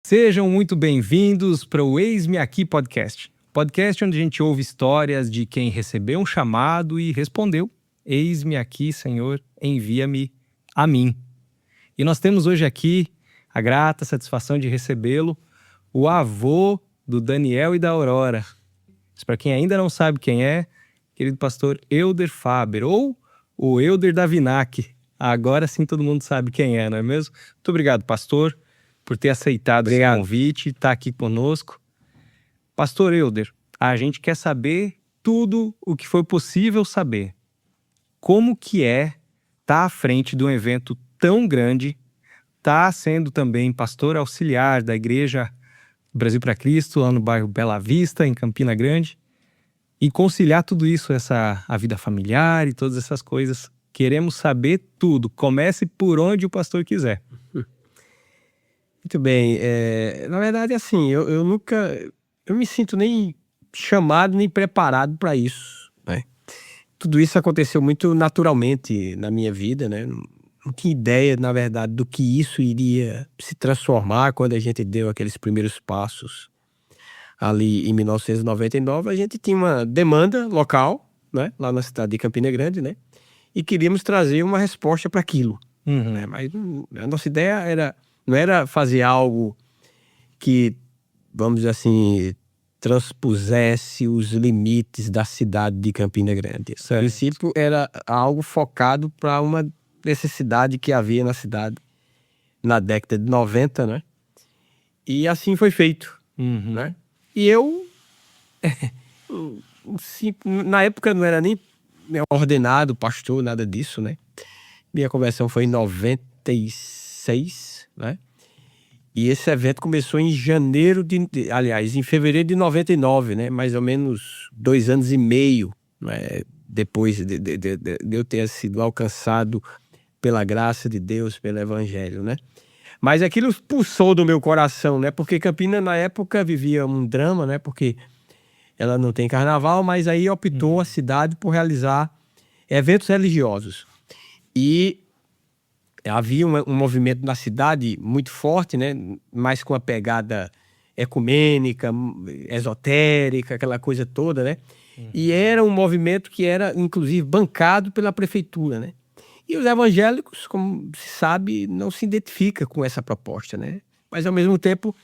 Sejam muito bem-vindos para o Eis-me Aqui Podcast. Podcast onde a gente ouve histórias de quem recebeu um chamado e respondeu: Eis-me aqui, Senhor, envia-me a mim. E nós temos hoje aqui a grata satisfação de recebê-lo, o avô do Daniel e da Aurora. Para quem ainda não sabe quem é, querido pastor Elder Faber, ou o Elder da Vinac. Agora sim todo mundo sabe quem é, não é mesmo? Muito obrigado, pastor, por ter aceitado esse convite e estar aqui conosco. Pastor Elder, a gente quer saber tudo o que foi possível saber. Como que é estar à frente de um evento tão grande, estar sendo também pastor auxiliar da Igreja Brasil para Cristo, lá no bairro Bela Vista, em Campina Grande, e conciliar tudo isso, a vida familiar e todas essas coisas. Queremos saber tudo. Comece por onde o pastor quiser. Muito bem. Na verdade, assim, eu nunca... Eu me sinto nem chamado, nem preparado para isso, né? Tudo isso aconteceu muito naturalmente na minha vida, né? Não tinha ideia, na verdade, do que isso iria se transformar quando a gente deu aqueles primeiros passos. Ali em 1999, a gente tinha uma demanda local, né? Lá na cidade de Campina Grande, né? E queríamos trazer uma resposta para aquilo. Né? Mas a nossa ideia não era fazer algo que, vamos dizer assim, transpusesse os limites da cidade de Campina Grande. O princípio era algo focado para uma necessidade que havia na cidade na década de 90, né? E assim foi feito, né? E eu, na época não era nem ordenado pastor, nada disso, né? Minha conversão foi em 96, né? E esse evento começou em em fevereiro de 99, né? Mais ou menos 2 anos e meio, né? Depois de eu ter sido alcançado pela graça de Deus, pelo Evangelho, né? Mas aquilo pulsou do meu coração, né? Porque Campina, na época, vivia um drama, né? Porque ela não tem carnaval, mas aí optou a cidade por realizar eventos religiosos. E havia um movimento na cidade muito forte, né? Mais com a pegada ecumênica, esotérica, aquela coisa toda, né? E era um movimento que era, inclusive, bancado pela prefeitura, né? E os evangélicos, como se sabe, não se identificam com essa proposta, né? Mas, ao mesmo tempo,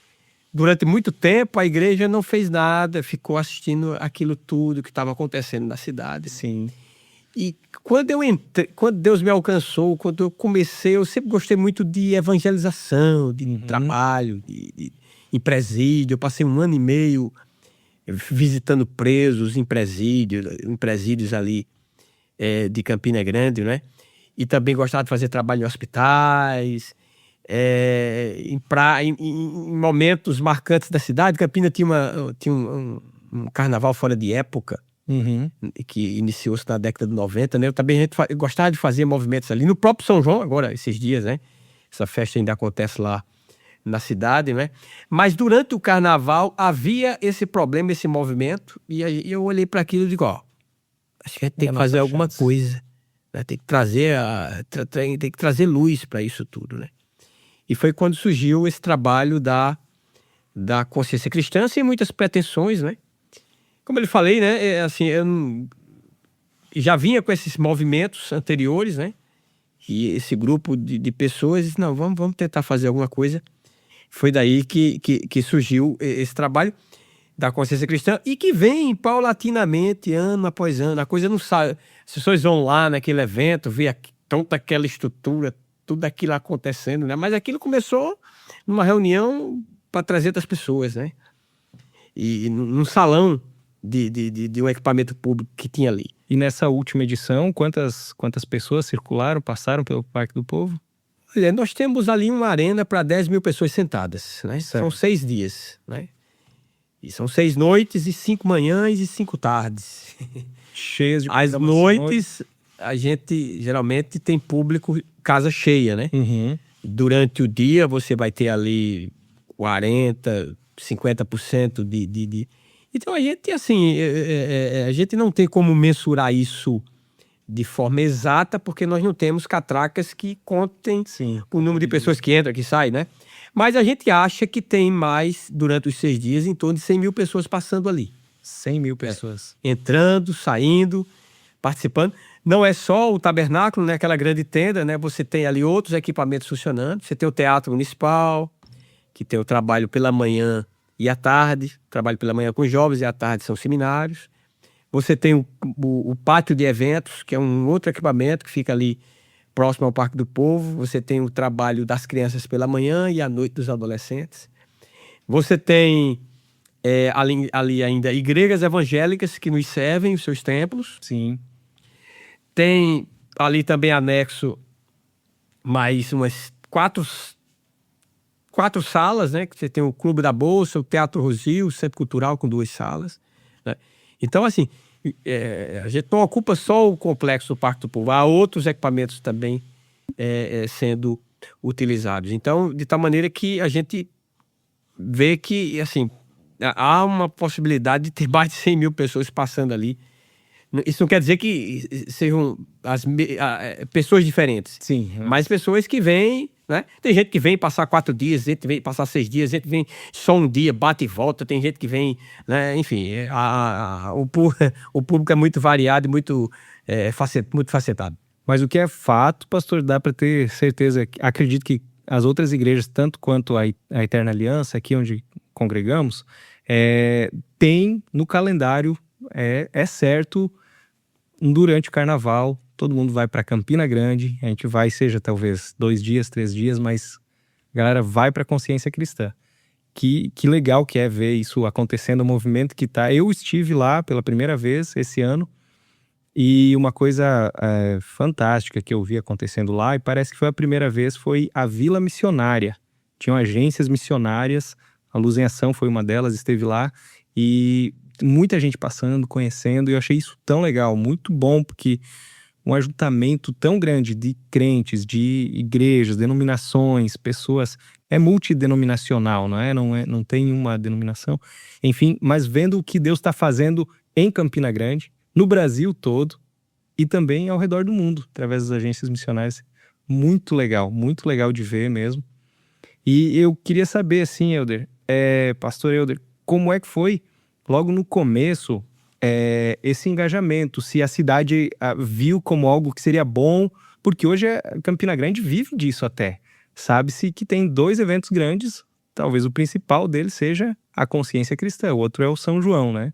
durante muito tempo, a igreja não fez nada, ficou assistindo aquilo tudo que estava acontecendo na cidade. Sim. E quando eu entrei, quando Deus me alcançou, quando eu comecei, eu sempre gostei muito de evangelização, de trabalho, em presídio. Eu passei 1 ano e meio visitando presos em presídios ali de Campina Grande, né? E também gostava de fazer trabalho em hospitais, em momentos marcantes da cidade. Campina tinha um carnaval fora de época, que iniciou-se na década de 90, né? Eu também gostava de fazer movimentos ali. No próprio São João, agora, esses dias, né? Essa festa ainda acontece lá na cidade, né? Mas durante o carnaval havia esse problema, esse movimento, e aí eu olhei para aquilo e digo, acho que a gente tem que fazer alguma coisa. Tem que trazer luz para isso tudo, né? E foi quando surgiu esse trabalho da consciência cristã, sem muitas pretensões, né? Como eu falei, né? Assim, eu já vinha com esses movimentos anteriores, né? E esse grupo de pessoas disse, não, vamos tentar fazer alguma coisa. Foi daí que surgiu esse trabalho da consciência cristã e que vem paulatinamente, ano após ano. A coisa não sai. As pessoas vão lá naquele evento, vê toda aquela estrutura, tudo aquilo acontecendo, né? Mas aquilo começou numa reunião para 300 pessoas, né? E num salão de um equipamento público que tinha ali. E nessa última edição, quantas pessoas circularam, passaram pelo Parque do Povo? Olha, nós temos ali uma arena para 10 mil pessoas sentadas, né? São 6 dias, né? E são 6 noites e 5 manhãs e 5 tardes. Cheias de As noites, a gente geralmente tem público casa cheia, né? Durante o dia, você vai ter ali 40%, 50% de... Então, a gente, assim, a gente não tem como mensurar isso de forma exata, porque nós não temos catracas que contem o número de pessoas que entram, que saem, né? Mas a gente acha que tem mais, durante os 6 dias, em torno de 100 mil pessoas passando ali. 100 mil pessoas. Entrando, saindo, participando. Não é só o tabernáculo, né? Aquela grande tenda, né? Você tem ali outros equipamentos funcionando. Você tem o Teatro Municipal, que tem o trabalho pela manhã e à tarde. Trabalho pela manhã com jovens e à tarde são seminários. Você tem o Pátio de Eventos, que é um outro equipamento que fica ali próximo ao Parque do Povo. Você tem o trabalho das crianças pela manhã e à noite dos adolescentes. Você tem ali ainda igrejas evangélicas que nos servem, os seus templos. Sim. Tem ali também anexo mais umas quatro salas, né? Que você tem o Clube da Bolsa, o Teatro Rosil, o Centro Cultural com 2 salas, né? Então, assim, a gente não ocupa só o complexo do Parque do Povo, há outros equipamentos também sendo utilizados. Então, de tal maneira que a gente vê que, assim, há uma possibilidade de ter mais de 100 mil pessoas passando ali. Isso não quer dizer que sejam pessoas diferentes. Sim. Mas pessoas que vêm, né? Tem gente que vem passar 4 dias, gente que vem passar 6 dias, gente que vem só um dia, bate e volta, tem gente que vem, né? Enfim, o público é muito variado e muito facetado. Mas o que é fato, pastor, dá para ter certeza. Acredito que as outras igrejas, tanto quanto a Eterna Aliança, aqui onde congregamos, tem no calendário, é certo, durante o carnaval, todo mundo vai para Campina Grande, a gente vai, seja talvez 2 dias, 3 dias, mas a galera vai para a Consciência Cristã. Que legal que é ver isso acontecendo, o movimento que tá. Eu estive lá pela primeira vez esse ano, e uma coisa fantástica que eu vi acontecendo lá, e parece que foi a primeira vez, foi a Vila Missionária. Tinham agências missionárias, a Luz em Ação foi uma delas, esteve lá, e muita gente passando, conhecendo, e eu achei isso tão legal, muito bom, porque um ajuntamento tão grande de crentes, de igrejas, denominações, pessoas, é multidenominacional, não tem uma denominação, enfim, mas vendo o que Deus está fazendo em Campina Grande, no Brasil todo, e também ao redor do mundo, através das agências missionárias. Muito legal de ver mesmo. E eu queria saber, assim, Elder, pastor Elder, como é que foi, logo no começo, esse engajamento, se a cidade viu como algo que seria bom, porque hoje Campina Grande vive disso até. Sabe-se que tem 2 eventos grandes, talvez o principal deles seja a Consciência Cristã, o outro é o São João, né?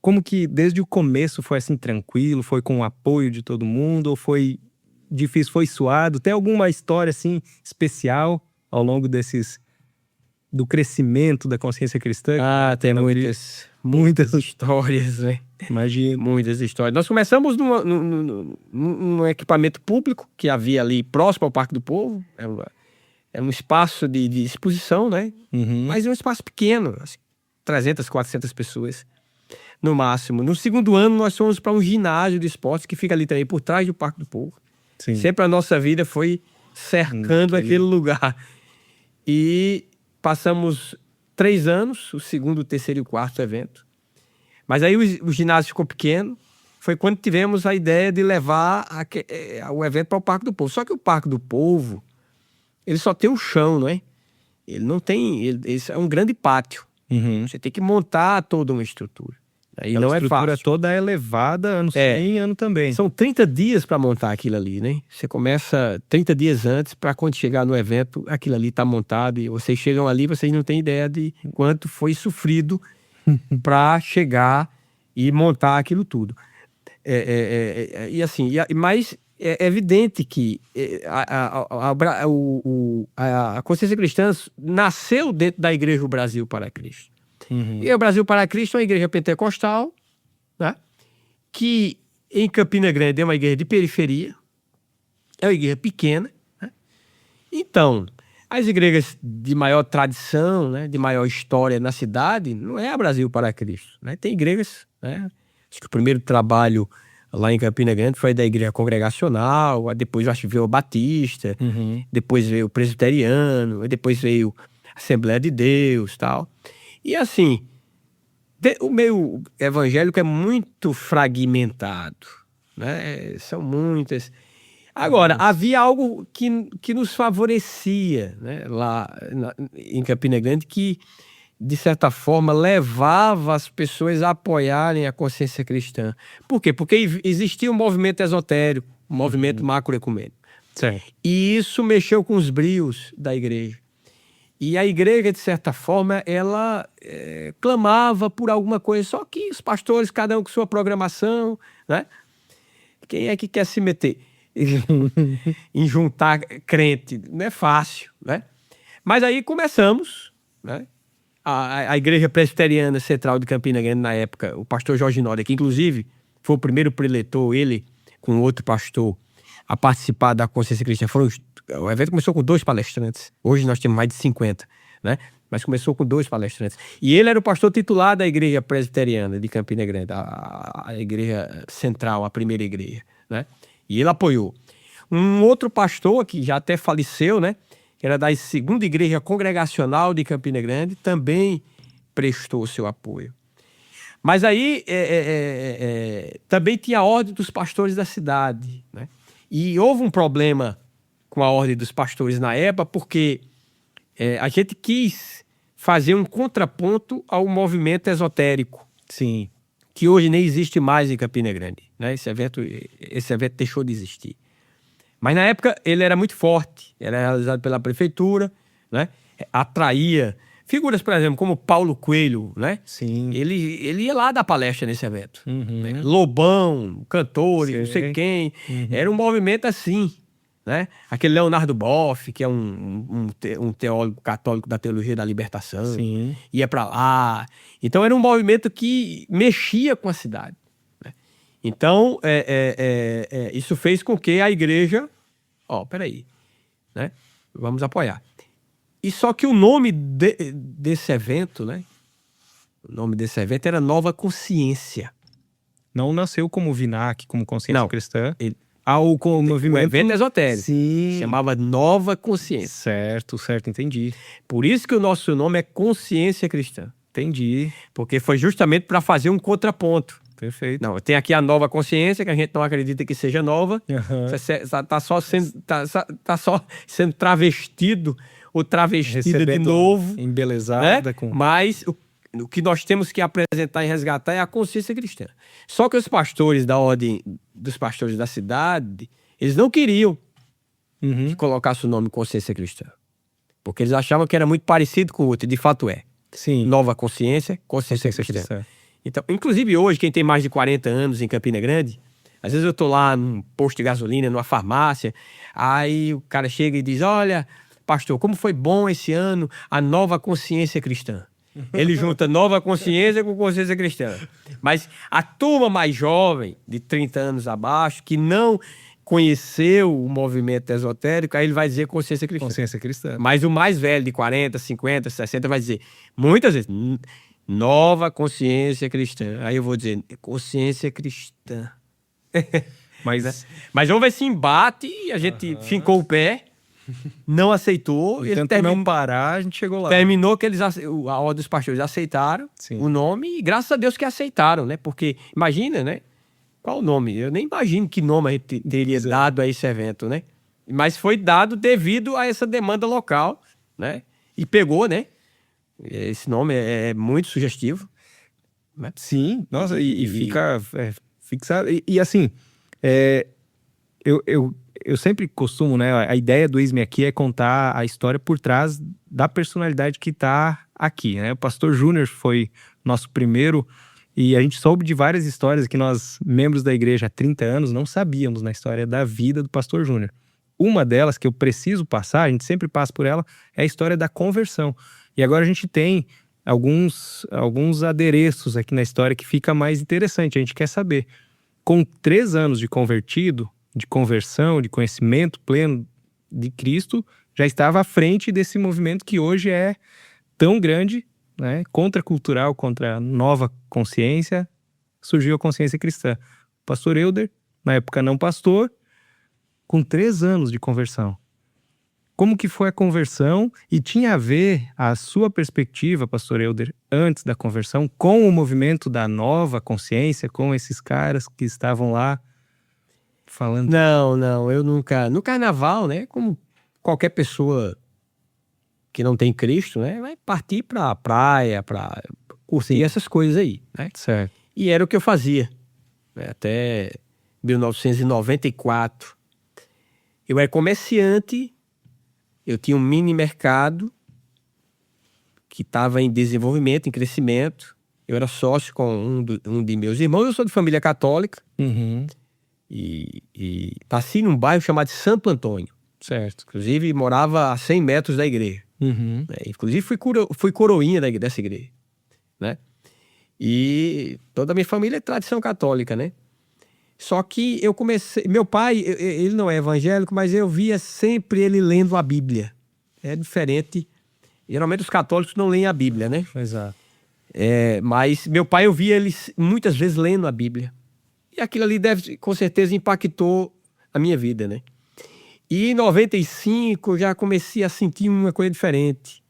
Como que desde o começo foi assim tranquilo, foi com o apoio de todo mundo, ou foi difícil, foi suado? Tem alguma história assim especial ao longo do crescimento da Consciência Cristã? Tem muitas histórias, né? Imagina. Muitas histórias. Nós começamos num equipamento público que havia ali próximo ao Parque do Povo. É um espaço de exposição, né? Uhum. Mas é um espaço pequeno, assim, 300, 400 pessoas no máximo. No segundo ano, nós fomos para um ginásio de esportes que fica ali também por trás do Parque do Povo. Sim. Sempre a nossa vida foi cercando aquele lugar. E passamos 3 anos, o segundo, o terceiro e o quarto evento. Mas aí o ginásio ficou pequeno. Foi quando tivemos a ideia de levar o evento para o Parque do Povo. Só que o Parque do Povo, ele só tem o chão, não é? Ele não tem... Ele é um grande pátio. Uhum. Você tem que montar toda uma estrutura. Aí não é fácil. A estrutura toda é elevada, ano sim, ano também. São 30 dias para montar aquilo ali, né? Você começa 30 dias antes para quando chegar no evento, aquilo ali está montado. E vocês chegam ali, vocês não têm ideia de quanto foi sofrido para chegar e montar aquilo tudo. E assim, mas é evidente que a Consciência Cristã nasceu dentro da Igreja do Brasil para Cristo. Uhum. E o Brasil para Cristo é uma igreja pentecostal, né? Que em Campina Grande é uma igreja de periferia, é uma igreja pequena, né? Então, as igrejas de maior tradição, né, de maior história na cidade, não é a Brasil para Cristo, né? Tem igrejas, né? Acho que o primeiro trabalho lá em Campina Grande foi da igreja congregacional, depois acho que veio o Batista, depois veio o Presbiteriano, depois veio a Assembleia de Deus, tal. E assim, o meio evangélico é muito fragmentado, né? São muitas. Agora, havia algo que nos favorecia, né, lá em Campina Grande, que, de certa forma, levava as pessoas a apoiarem a consciência cristã. Por quê? Porque existia um movimento esotérico, um movimento macroecumênico. Certo. E isso mexeu com os brios da igreja. E a igreja, de certa forma, ela clamava por alguma coisa, só que os pastores, cada um com sua programação, né? Quem é que quer se meter em juntar crente? Não é fácil, né? Mas aí começamos, né? A Igreja Presbiteriana Central de Campina Grande, na época, o pastor Jorge Nória, que inclusive foi o primeiro preletor, ele com outro pastor, a participar da consciência cristã. O evento começou com 2 palestrantes. Hoje nós temos mais de 50, né? Mas começou com 2 palestrantes. E ele era o pastor titular da Igreja Presbiteriana de Campina Grande, a Igreja Central, a primeira igreja, né? E ele apoiou. Um outro pastor, que já até faleceu, né? Que era da segunda Igreja Congregacional de Campina Grande, também prestou seu apoio. Mas aí também tinha a ordem dos pastores da cidade, né? E houve um problema com a ordem dos pastores na época, porque a gente quis fazer um contraponto ao movimento esotérico. Sim. Que hoje nem existe mais em Campina Grande, né? Esse evento deixou de existir. Mas na época ele era muito forte, era realizado pela prefeitura, né? Atraía figuras, por exemplo, como Paulo Coelho, né? Sim. Ele ia lá dar palestra nesse evento. Uhum. Né? Lobão, cantores, não sei Sei. quem. Uhum. Era um movimento assim, né? Aquele Leonardo Boff, que é um teólogo católico da teologia da libertação. Sim. Ia para lá. Então era um movimento que mexia com a cidade. Né? Então isso fez com que a igreja... peraí, né? Vamos apoiar. E só que o nome desse evento, né? O nome desse evento era Nova Consciência. Não nasceu como VINAC, como consciência Não, cristã. ele- Ou com o Um movimento... evento esotérico. Sim. Chamava Nova Consciência. Certo, entendi. Por isso que o nosso nome é Consciência Cristã. Entendi. Porque foi justamente para fazer um contraponto. Perfeito. Não, tem aqui a Nova Consciência, que a gente não acredita que seja nova. Aham. Tá só sendo travestido ou travestida de novo. Embelezada Né? com... Mas o que nós temos que apresentar e resgatar é a consciência cristã. Só que os pastores da ordem dos pastores da cidade, eles não queriam Uhum. que colocasse o nome consciência cristã. Porque eles achavam que era muito parecido com o outro. E de fato é. Sim. Nova consciência, consciência cristã. Então, inclusive hoje, quem tem mais de 40 anos em Campina Grande, às vezes eu tô lá num posto de gasolina, numa farmácia, aí o cara chega e diz: olha, pastor, como foi bom esse ano a nova consciência cristã. Ele junta nova consciência com consciência cristã. Mas a turma mais jovem, de 30 anos abaixo, que não conheceu o movimento esotérico, aí ele vai dizer consciência cristã. Consciência cristã. Mas o mais velho, de 40, 50, 60, vai dizer, muitas vezes, nova consciência cristã. Aí eu vou dizer, consciência cristã. Mas houve esse embate e a gente fincou o pé, não aceitou. E tanto não parar, a gente chegou lá. Terminou que a ordem dos pastores aceitaram Sim. o nome e graças a Deus que aceitaram, né? Porque, imagina, né? Qual o nome? Eu nem imagino que nome a gente teria dado a esse evento, né? Mas foi dado devido a essa demanda local, né? E pegou, né? Esse nome é muito sugestivo. Né? Sim, nossa, e fica fixado. E assim, eu sempre costumo, né? A ideia do Eis-me Aqui é contar a história por trás da personalidade que está aqui, né? O pastor Júnior foi nosso primeiro, e a gente soube de várias histórias que nós, membros da igreja há 30 anos, não sabíamos na história da vida do pastor Júnior. Uma delas que eu preciso passar, a gente sempre passa por ela, é a história da conversão. E agora a gente tem alguns adereços aqui na história que fica mais interessante. A gente quer saber, com 3 anos de convertido, de conversão, de conhecimento pleno de Cristo, já estava à frente desse movimento que hoje é tão grande, né, contracultural, contra a nova consciência, surgiu a consciência cristã. O pastor Euder, na época não pastor, com 3 anos de conversão. Como que foi a conversão? E tinha a ver a sua perspectiva, pastor Euder, antes da conversão, com o movimento da nova consciência, com esses caras que estavam lá falando? Não, eu nunca... No carnaval, né, como qualquer pessoa que não tem Cristo, né, vai partir pra praia, pra curtir essas coisas aí, né? Certo. E era o que eu fazia, né, até 1994. Eu era comerciante, eu tinha um mini mercado que estava em desenvolvimento, em crescimento. Eu era sócio com um de meus irmãos. Eu sou de família católica Uhum. e nasci num bairro chamado Santo Antônio. Certo. Inclusive, morava a 100 metros da igreja. Uhum. Né? Inclusive, fui coroinha dessa igreja, né? E toda a minha família é tradição católica, né? Só que eu comecei... Meu pai, ele não é evangélico, mas eu via sempre ele lendo a Bíblia. É diferente. Geralmente os católicos não leem a Bíblia, né? Exato. Mas meu pai, eu via ele muitas vezes lendo a Bíblia. E aquilo ali com certeza impactou a minha vida, né? E em 95 eu já comecei a sentir uma coisa diferente.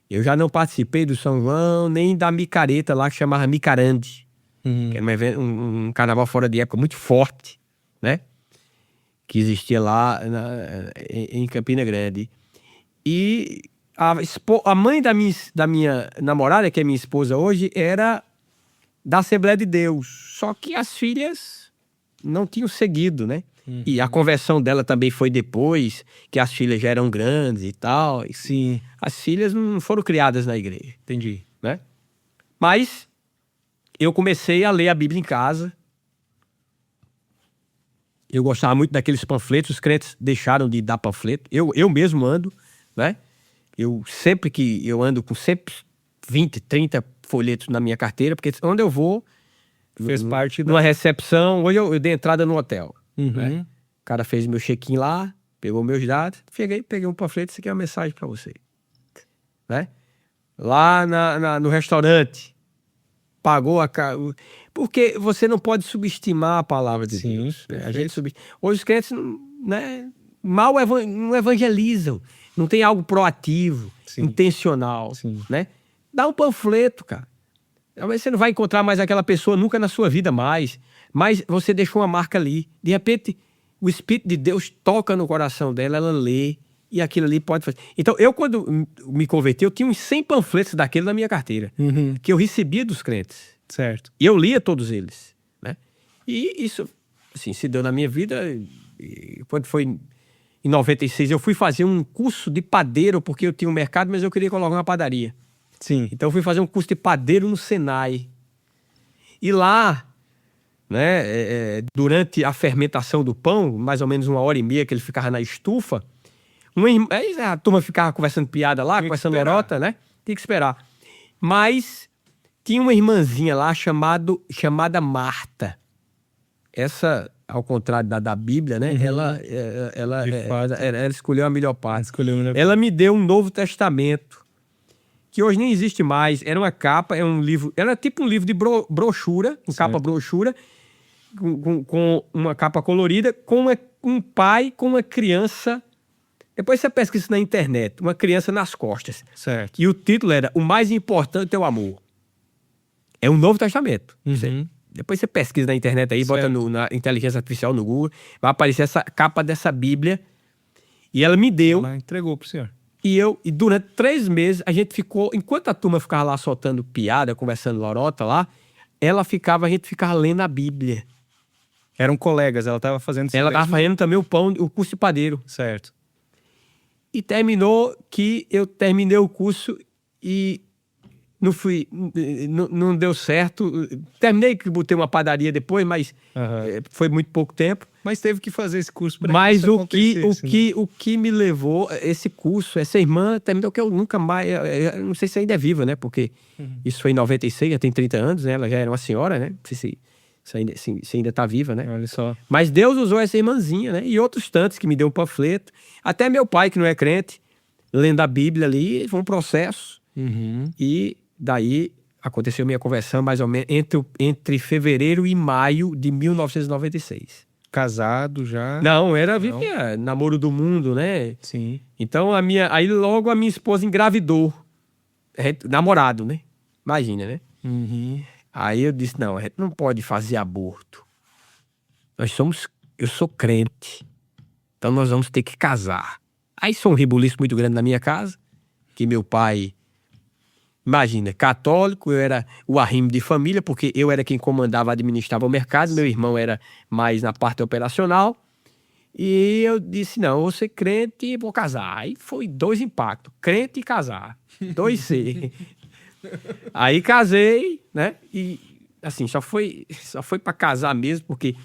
Eu já não participei do São João, nem da micareta lá que chamava Micarande. Uhum. Que era um carnaval fora de época muito forte, né? Que existia lá em Campina Grande. E a mãe da minha namorada, que é minha esposa hoje, era da Assembleia de Deus. Só que as filhas não tinham seguido, né? Uhum. E a conversão dela também foi depois, que as filhas já eram grandes e tal. E Sim. as filhas não foram criadas na igreja, Entendi. né? Mas eu comecei a ler a Bíblia em casa. Eu gostava muito daqueles panfletos. Os crentes deixaram de dar panfleto. Eu mesmo ando, né? Eu sempre que eu ando com sempre 20, 30 folhetos na minha carteira, porque onde eu vou... Fez parte numa recepção. Hoje eu dei entrada no hotel. Uhum. Né? O cara fez meu check-in lá, pegou meus dados, peguei um panfleto, isso aqui é uma mensagem para você. Né? Lá no restaurante, pagou porque você não pode subestimar a palavra de Sim, Deus. Né? A gente hoje os crentes, né, não evangelizam, não tem algo proativo, Sim. intencional. Sim. Né? Dá um panfleto, cara. Talvez você não vai encontrar mais aquela pessoa nunca na sua vida mais, mas você deixou uma marca ali. De repente, o Espírito de Deus toca no coração dela, ela lê, e aquilo ali pode fazer. Então, eu quando me converti, eu tinha uns 100 panfletos daquele na minha carteira, Uhum. que eu recebia dos crentes. Certo. E eu lia todos eles, né? E isso, assim, se deu na minha vida. E quando foi em 96, eu fui fazer um curso de padeiro, porque eu tinha um mercado, mas eu queria colocar uma padaria. Sim. Então eu fui fazer um curso de padeiro no Senai. E lá, né, durante a fermentação do pão, mais ou menos 1h30 que ele ficava na estufa, a turma ficava conversando piada lá, conversando lorota, né? Tinha que esperar. Mas tinha uma irmãzinha lá chamada Marta. Essa, ao contrário da Bíblia, né? Uhum. Ela escolheu a melhor parte. Ela me deu um Novo Testamento, que hoje nem existe mais. Era uma capa, é um livro... Era tipo um livro de brochura, capa brochura, com uma capa colorida, com um pai com uma criança... Depois você pesquisa isso na internet. Uma criança nas costas. Certo. E o título era O Mais Importante é o Amor. É um Novo Testamento. Uhum. Depois você pesquisa na internet aí, bota na inteligência artificial no Google, vai aparecer essa capa dessa Bíblia. E ela me deu. Ela entregou pro senhor. E durante 3 meses, a gente ficou... Enquanto a turma ficava lá soltando piada, conversando lorota lá, a gente ficava lendo a Bíblia. Eram colegas, ela estava fazendo... Ela estava fazendo também o curso de padeiro. Certo. E terminou que eu terminei o curso e não deu certo. Terminei que botei uma padaria depois, mas foi muito pouco tempo. Mas teve que fazer esse curso para Mas o que me levou, esse curso, essa irmã terminou que eu nunca mais... Eu não sei se ainda é viva, né? Porque isso foi em 96, já tem 30 anos, né? Ela já era uma senhora, né? Não sei se ainda tá viva, né? Olha só. Mas Deus usou essa irmãzinha, né? E outros tantos que me deu um panfleto. Até meu pai, que não é crente, lendo a Bíblia ali, foi um processo. Uhum. E daí aconteceu minha conversão mais ou menos entre fevereiro e maio de 1996. Casado já? Não, vivia namoro do mundo, né? Sim. Então aí logo a minha esposa engravidou. Namorado, né? Imagina, né? Uhum. Aí eu disse, não, a gente não pode fazer aborto. Nós somos eu sou crente, então nós vamos ter que casar. Aí foi um rebuliço muito grande na minha casa, que meu pai, imagina, católico, eu era o arrimo de família, porque eu era quem comandava, administrava o mercado, meu irmão era mais na parte operacional, e eu disse, não, eu vou ser crente e vou casar. Aí foi 2 impactos, crente e casar, 2C. Aí casei, né, e assim, só foi para casar mesmo, porque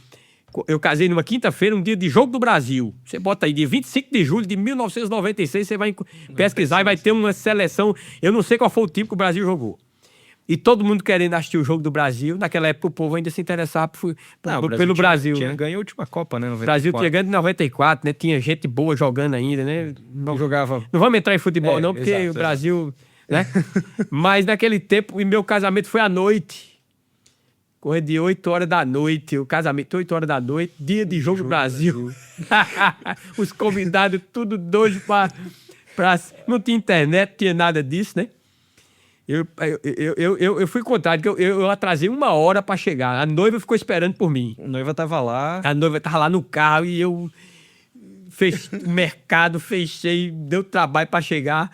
eu casei numa quinta-feira, um dia de Jogo do Brasil. Você bota aí, dia 25 de julho de 1996, você vai pesquisar e vai ter uma seleção. Eu não sei qual foi o time que o Brasil jogou. E todo mundo querendo assistir o Jogo do Brasil. Naquela época o povo ainda se interessava pelo Brasil. Tinha ganho a última Copa, né? 94. O Brasil tinha ganho em 94, né? Tinha gente boa jogando ainda, né? Não jogava. Não vamos entrar em futebol, não, porque exato, o Brasil. Né? Mas naquele tempo, e meu casamento foi à noite. Correr de 8 horas da noite, o casamento 8 horas da noite, dia de Jogo do Brasil. Os convidados tudo doido pra... Não tinha internet, não tinha nada disso, né? Eu fui contrário, que eu atrasei 1 hora pra chegar. A noiva ficou esperando por mim. A noiva tava lá. A noiva tava lá no carro e eu fechei o mercado, fechei, deu trabalho pra chegar.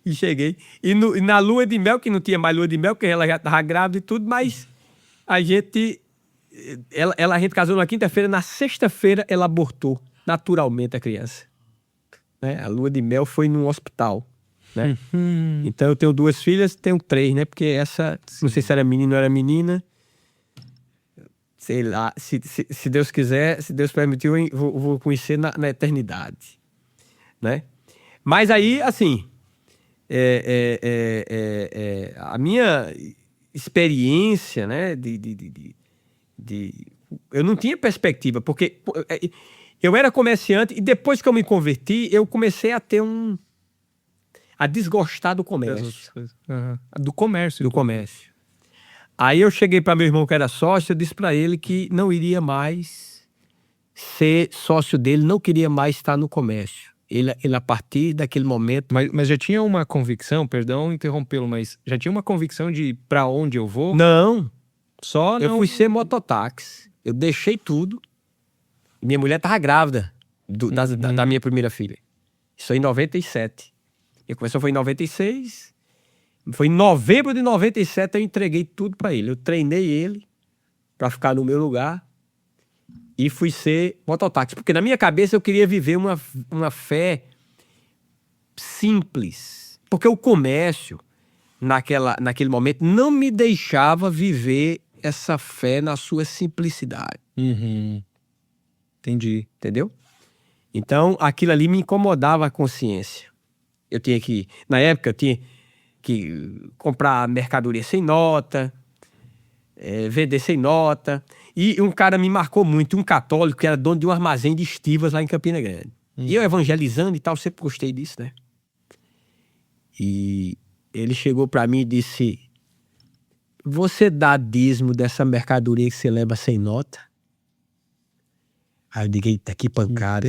E cheguei. E na lua de mel, que não tinha mais lua de mel, porque ela já tava grávida e tudo, mas... A gente casou na quinta-feira, na sexta-feira ela abortou naturalmente a criança. Né? A lua de mel foi num hospital. Né? Então eu tenho 2 filhas, tenho 3, né? Porque essa, não sei se era menino ou era menina. Sei lá, se Deus quiser, se Deus permitiu, eu vou conhecer na eternidade. Né? Mas aí, assim, a minha... experiência, né, eu não tinha perspectiva, porque eu era comerciante e depois que eu me converti, eu comecei a ter a desgostar do comércio. Do comércio. Do comércio. Aí eu cheguei para meu irmão que era sócio, eu disse para ele que não iria mais ser sócio dele, não queria mais estar no comércio. Ele a partir daquele momento... Mas já tinha uma convicção, perdão interrompê-lo, mas já tinha uma convicção de para onde eu vou? Não. Só eu não... fui ser mototáxi. Eu deixei tudo. Minha mulher estava grávida da minha primeira filha. Isso aí em 97. E começou foi em 96. Foi em novembro de 97 eu entreguei tudo para ele. Eu treinei ele para ficar no meu lugar. E fui ser mototáxi. Porque na minha cabeça eu queria viver uma fé simples. Porque o comércio, naquele momento, não me deixava viver essa fé na sua simplicidade. Entendi. Entendeu? Então, aquilo ali me incomodava a consciência. Eu tinha que... Na época, eu tinha que comprar mercadoria sem nota, vender sem nota... E um cara me marcou muito, um católico que era dono de um armazém de estivas lá em Campina Grande. E eu evangelizando e tal, sempre gostei disso, né? E ele chegou pra mim e disse: você dá dízimo dessa mercadoria que você leva sem nota? Aí eu digo: eita, que pancada.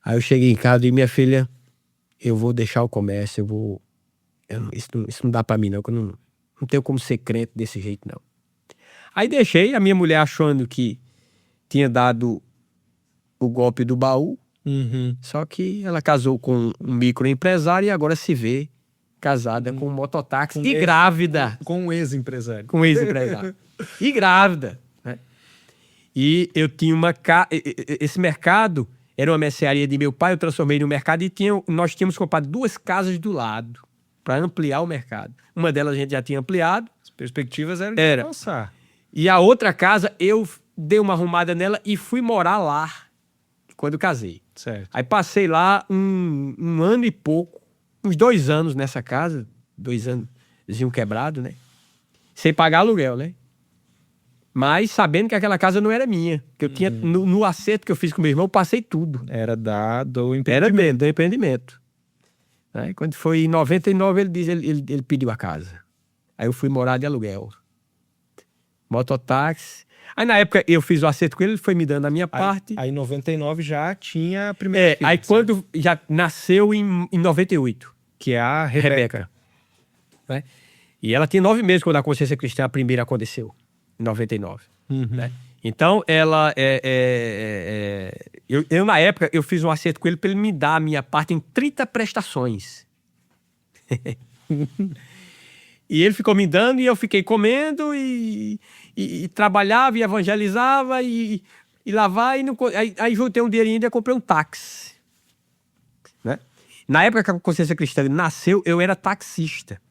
Aí eu cheguei em casa e disse: minha filha, eu vou deixar o comércio, isso não dá pra mim não, que eu não tenho como ser crente desse jeito não. Aí deixei, a minha mulher achando que tinha dado o golpe do baú, só que ela casou com um microempresário e agora se vê casada com um mototáxi e grávida. Com um ex-empresário. Com um ex-empresário. E grávida. Né? E eu tinha esse mercado era uma mercearia de meu pai, eu transformei no mercado e nós tínhamos comprado 2 casas do lado para ampliar o mercado. Uma delas a gente já tinha ampliado. As perspectivas eram de avançar. E a outra casa, eu dei uma arrumada nela e fui morar lá quando eu casei. Certo. Aí passei lá um ano e pouco, uns 2 anos nessa casa, 2 anos quebrado, né? Sem pagar aluguel, né? Mas sabendo que aquela casa não era minha. Que eu tinha, no acerto que eu fiz com meu irmão, eu passei tudo. Era do empreendimento. Era mesmo, do empreendimento. Aí, quando foi em 99, ele pediu a casa. Aí eu fui morar de aluguel. Mototáxi. Aí na época eu fiz o acerto com ele foi me dando a minha parte. Aí em 99 já tinha a primeira filha. Aí quando já nasceu em 98. Que é a Rebeca. Né? E ela tinha 9 meses quando a consciência cristã, a primeira aconteceu. Em 99. Uhum. Né? Então, ela eu, na época, eu fiz um acerto com ele para ele me dar a minha parte em 30 prestações. E ele ficou me dando e eu fiquei comendo e trabalhava e evangelizava e lavava. Aí juntei um dinheirinho e ainda comprei um táxi. Né? Na época que a Consciência Cristã nasceu, eu era taxista.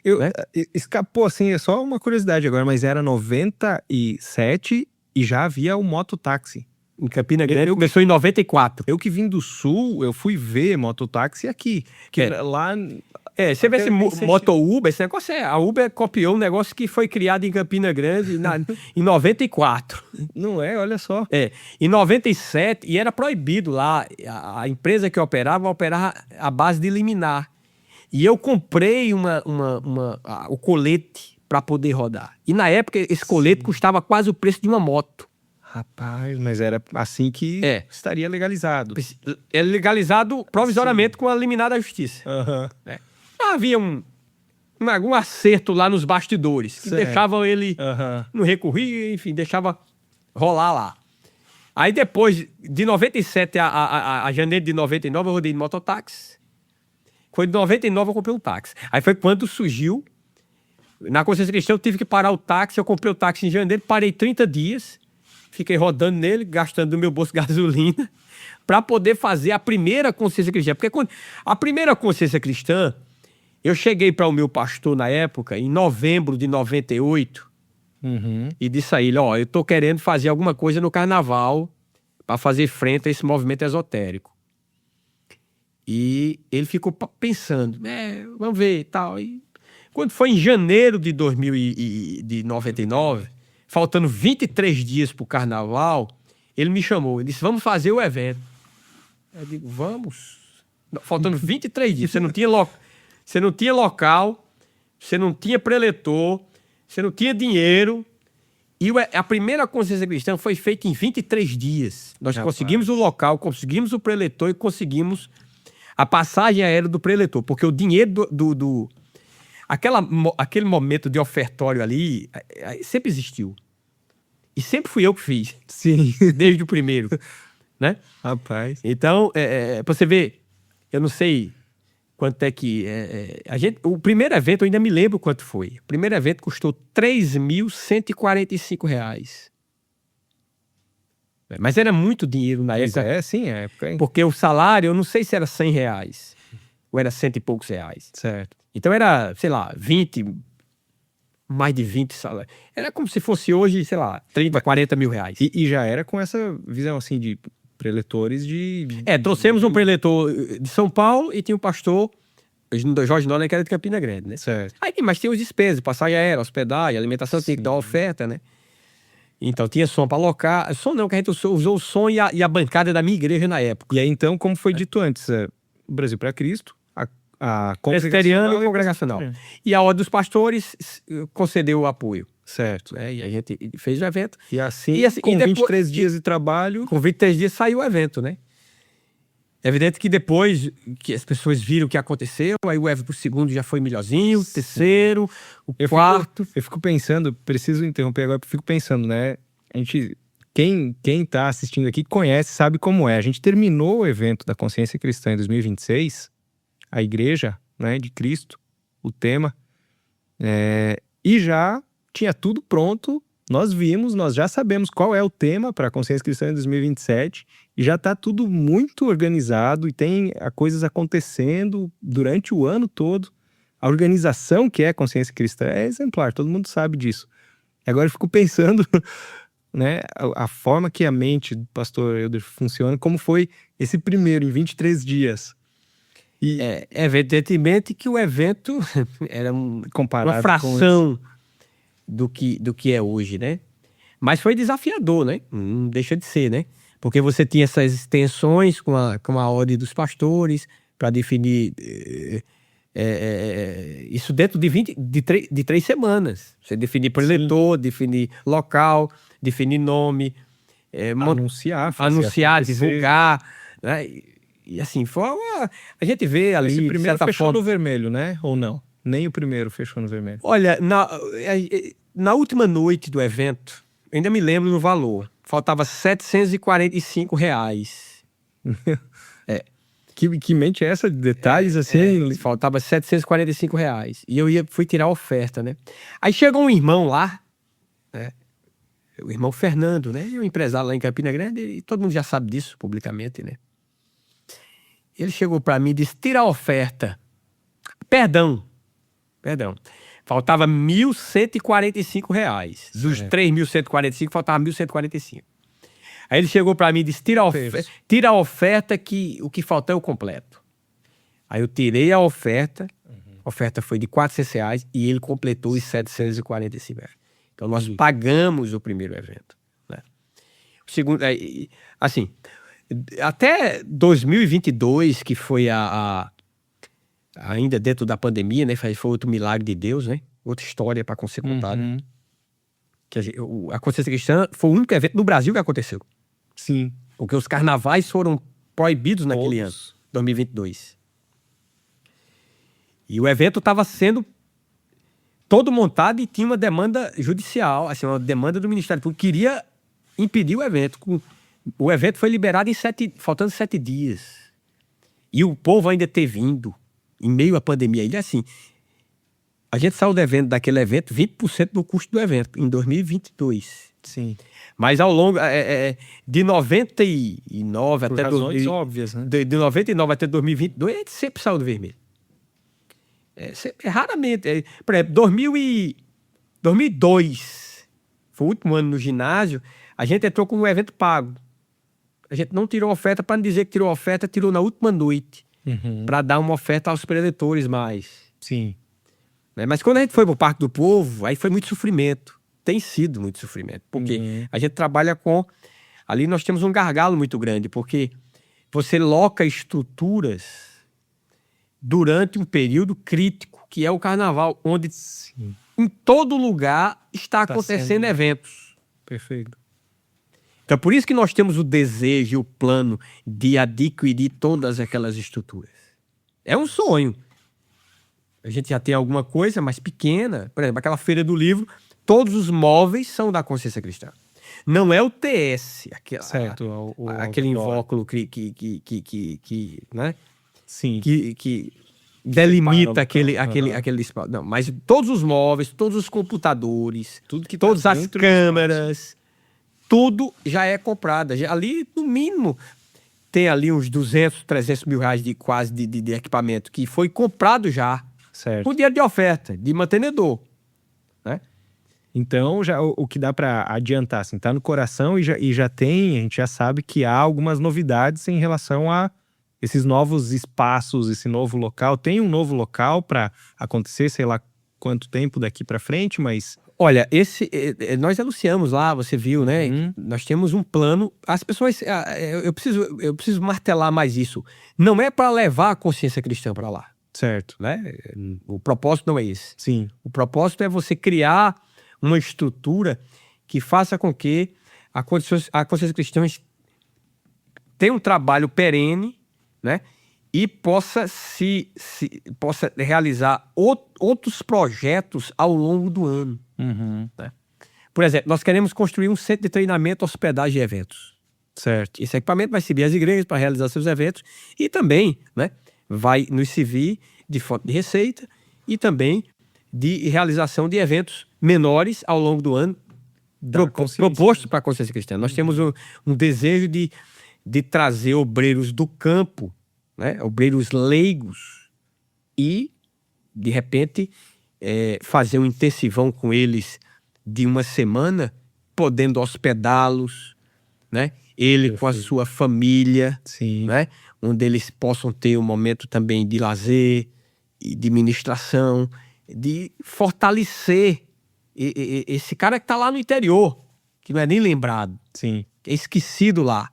Né? Escapou, assim, é só uma curiosidade agora, mas era 97 e já havia o mototáxi. Em Campina Grande começou em 94. Eu que vim do Sul, eu fui ver mototáxi aqui. Que lá... você vê esse Moto-Uber, esse negócio a Uber copiou um negócio que foi criado em Campina Grande em 94. Não é? Olha só. Em 97, e era proibido lá, a empresa que operava à base de liminar. E eu comprei o colete para poder rodar. E na época, esse colete custava quase o preço de uma moto. Rapaz, mas era assim que estaria legalizado. É legalizado provisoriamente com a liminar da justiça. Havia algum acerto lá nos bastidores, que deixavam ele não recorrer, enfim, deixava rolar lá. Aí depois, de 97 a janeiro de 99, eu rodei de mototáxi. Foi de 99 eu comprei um táxi. Aí foi quando surgiu, na Consciência Cristã eu tive que parar o táxi, eu comprei o táxi em janeiro, parei 30 dias, fiquei rodando nele, gastando do meu bolso gasolina, para poder fazer a primeira Consciência Cristã. Porque a primeira Consciência Cristã, eu cheguei para o meu pastor na época, em novembro de 98, e disse a ele, eu estou querendo fazer alguma coisa no carnaval para fazer frente a esse movimento esotérico. E ele ficou pensando, vamos ver e tal. E quando foi em janeiro de 99, faltando 23 dias para o carnaval, ele me chamou. Ele disse, vamos fazer o evento. Eu digo, vamos. Faltando 23 dias. Você não tinha local, você não tinha preletor, você não tinha dinheiro. E a primeira Consciência Cristã foi feita em 23 dias. Nós conseguimos o local, conseguimos o preletor e conseguimos a passagem aérea do preletor. Porque o dinheiro aquele momento de ofertório ali sempre existiu. E sempre fui eu que fiz. Sim. Desde o primeiro. Né? Rapaz. Então, pra você ver, eu não sei quanto é que... o primeiro evento, eu ainda me lembro quanto foi. O primeiro evento custou R$3.145. Mas era muito dinheiro na época. Sim, é época, hein? Porque o salário, eu não sei se era R$100 ou era R$100 e poucos. Certo. Então era, sei lá, mais de 20 salários. Era como se fosse hoje, sei lá, 30, 40 mil reais. E já era com essa visão, assim, de preletores de... trouxemos um preletor de São Paulo e tinha um pastor, Jorge Nolan, que era de Campina Grande, né? Certo. Mas tinha os despesas, passagem aérea, hospedagem, alimentação, tinha que dar uma oferta, né? Então tinha som para alocar. Som não, que a gente usou o som e a bancada da minha igreja na época. E aí, então, como foi dito antes, o Brasil para Cristo, a presbiteriano e congregacional. E a Ordem dos Pastores concedeu o apoio. Certo. E a gente fez o evento. E assim com 23 dias de trabalho... Com 23 dias saiu o evento, né? É evidente que depois que as pessoas viram o que aconteceu, aí o evento pro segundo já foi melhorzinho, o terceiro, o quarto... Eu fico pensando, preciso interromper agora, eu fico pensando, né? A gente... Quem tá assistindo aqui conhece, sabe como é. A gente terminou o evento da Consciência Cristã em 2026, a Igreja, né, de Cristo, o tema, e já tinha tudo pronto, nós já sabemos qual é o tema para a Consciência Cristã em 2027, e já está tudo muito organizado, e tem coisas acontecendo durante o ano todo. A organização que é a Consciência Cristã é exemplar, todo mundo sabe disso. E agora eu fico pensando... né, a forma que a mente do pastor Elder funciona, como foi esse primeiro, em 23 dias. E evidentemente que o evento era uma fração do que é hoje, né? Mas foi desafiador, né? Não deixa de ser, né? Porque você tinha essas tensões com a ordem dos pastores para definir isso dentro de 3 semanas. Você definir preletor, definir local, definir nome, anunciar, divulgar, né? E assim, a gente vê ali... Esse primeiro fechou no vermelho, né? Ou não? Nem o primeiro fechou no vermelho. Olha, na última noite do evento, ainda me lembro do valor. Faltava R$745. Que mente é essa de detalhes assim? Faltava R$745. E fui tirar a oferta, né? Aí chegou um irmão lá, né? O irmão Fernando, né? Um empresário lá em Campina Grande, e todo mundo já sabe disso publicamente, né? Ele chegou para mim e disse: tira a oferta. Perdão. Faltava R$1.145. Dos R$3.145, faltava R$1.145. Aí ele chegou para mim e disse: tira a oferta que o que falta é o completo. Aí eu tirei a oferta, a oferta foi de R$400 e ele completou os R$745. Então nós pagamos o primeiro evento, né? O segundo, assim, até 2022, que foi ainda dentro da pandemia, né? Foi outro milagre de Deus, né? Outra história para ser contada. Que a Consciência Cristã foi o único evento no Brasil que aconteceu. Sim. Porque os carnavais foram proibidos naquele ano, 2022. E o evento estava sendo todo montado e tinha uma demanda judicial, assim, uma demanda do Ministério Público, queria impedir o evento. O evento foi liberado faltando 7 dias. E o povo ainda ter vindo, em meio à pandemia. Ele assim, a gente saiu daquele evento 20% do custo do evento, em 2022. Sim. Mas ao longo de 99 Por até... razões óbvias, né? De 99 até 2022, a gente sempre saiu do vermelho. Raramente. Por exemplo, 2002, foi o último ano no ginásio, a gente entrou com um evento pago. A gente não tirou oferta, para não dizer que tirou oferta, tirou na última noite, para dar uma oferta aos preletores mais. Sim. Mas quando a gente foi pro Parque do Povo, aí foi muito sofrimento. Tem sido muito sofrimento. Porque a gente trabalha com... Ali nós temos um gargalo muito grande, porque você loca estruturas durante um período crítico, que é o carnaval, onde em todo lugar está acontecendo eventos. Perfeito. Então, por isso que nós temos o desejo e o plano de adquirir todas aquelas estruturas. É um sonho. A gente já tem alguma coisa mais pequena. Por exemplo, aquela feira do livro, todos os móveis são da Consciência Cristã. Não é o TS, aquele invólucro que né? Sim. Que delimita aquele espaço. Não, mas todos os móveis, todos os computadores, todas as câmeras, tudo já é comprado. Ali, no mínimo, tem ali uns 200, 300 mil reais de equipamento que foi comprado já. Certo. Com dinheiro de oferta, de mantenedor, né? Então, já, o que dá para adiantar, assim, tá no coração e já tem, a gente já sabe que há algumas novidades em relação a esses novos espaços, esse novo local. Tem um novo local para acontecer, sei lá quanto tempo daqui para frente, mas... Olha, nós anunciamos lá, você viu, né? Nós temos um plano. As pessoas... Eu preciso martelar mais isso. Não é para levar a consciência cristã para lá. Certo. Né? O propósito não é esse. Sim. O propósito é você criar uma estrutura que faça com que a consciência cristã tenha um trabalho perene, né? E possa realizar outros projetos ao longo do ano. Né? Por exemplo, nós queremos construir um centro de treinamento, hospedagem e eventos. Certo. Esse equipamento vai servir às igrejas para realizar seus eventos e também, né, vai nos servir de fonte de receita e também de realização de eventos menores ao longo do ano proposto para a consciência cristã. Nós temos um desejo de trazer obreiros do campo, né, obreiros leigos e, de repente, fazer um intensivão com eles de uma semana, podendo hospedá-los, né? Ele com a sua família, sim, né? Onde eles possam ter um momento também de lazer e de ministração, de fortalecer esse cara que está lá no interior, que não é nem lembrado, sim, é esquecido lá,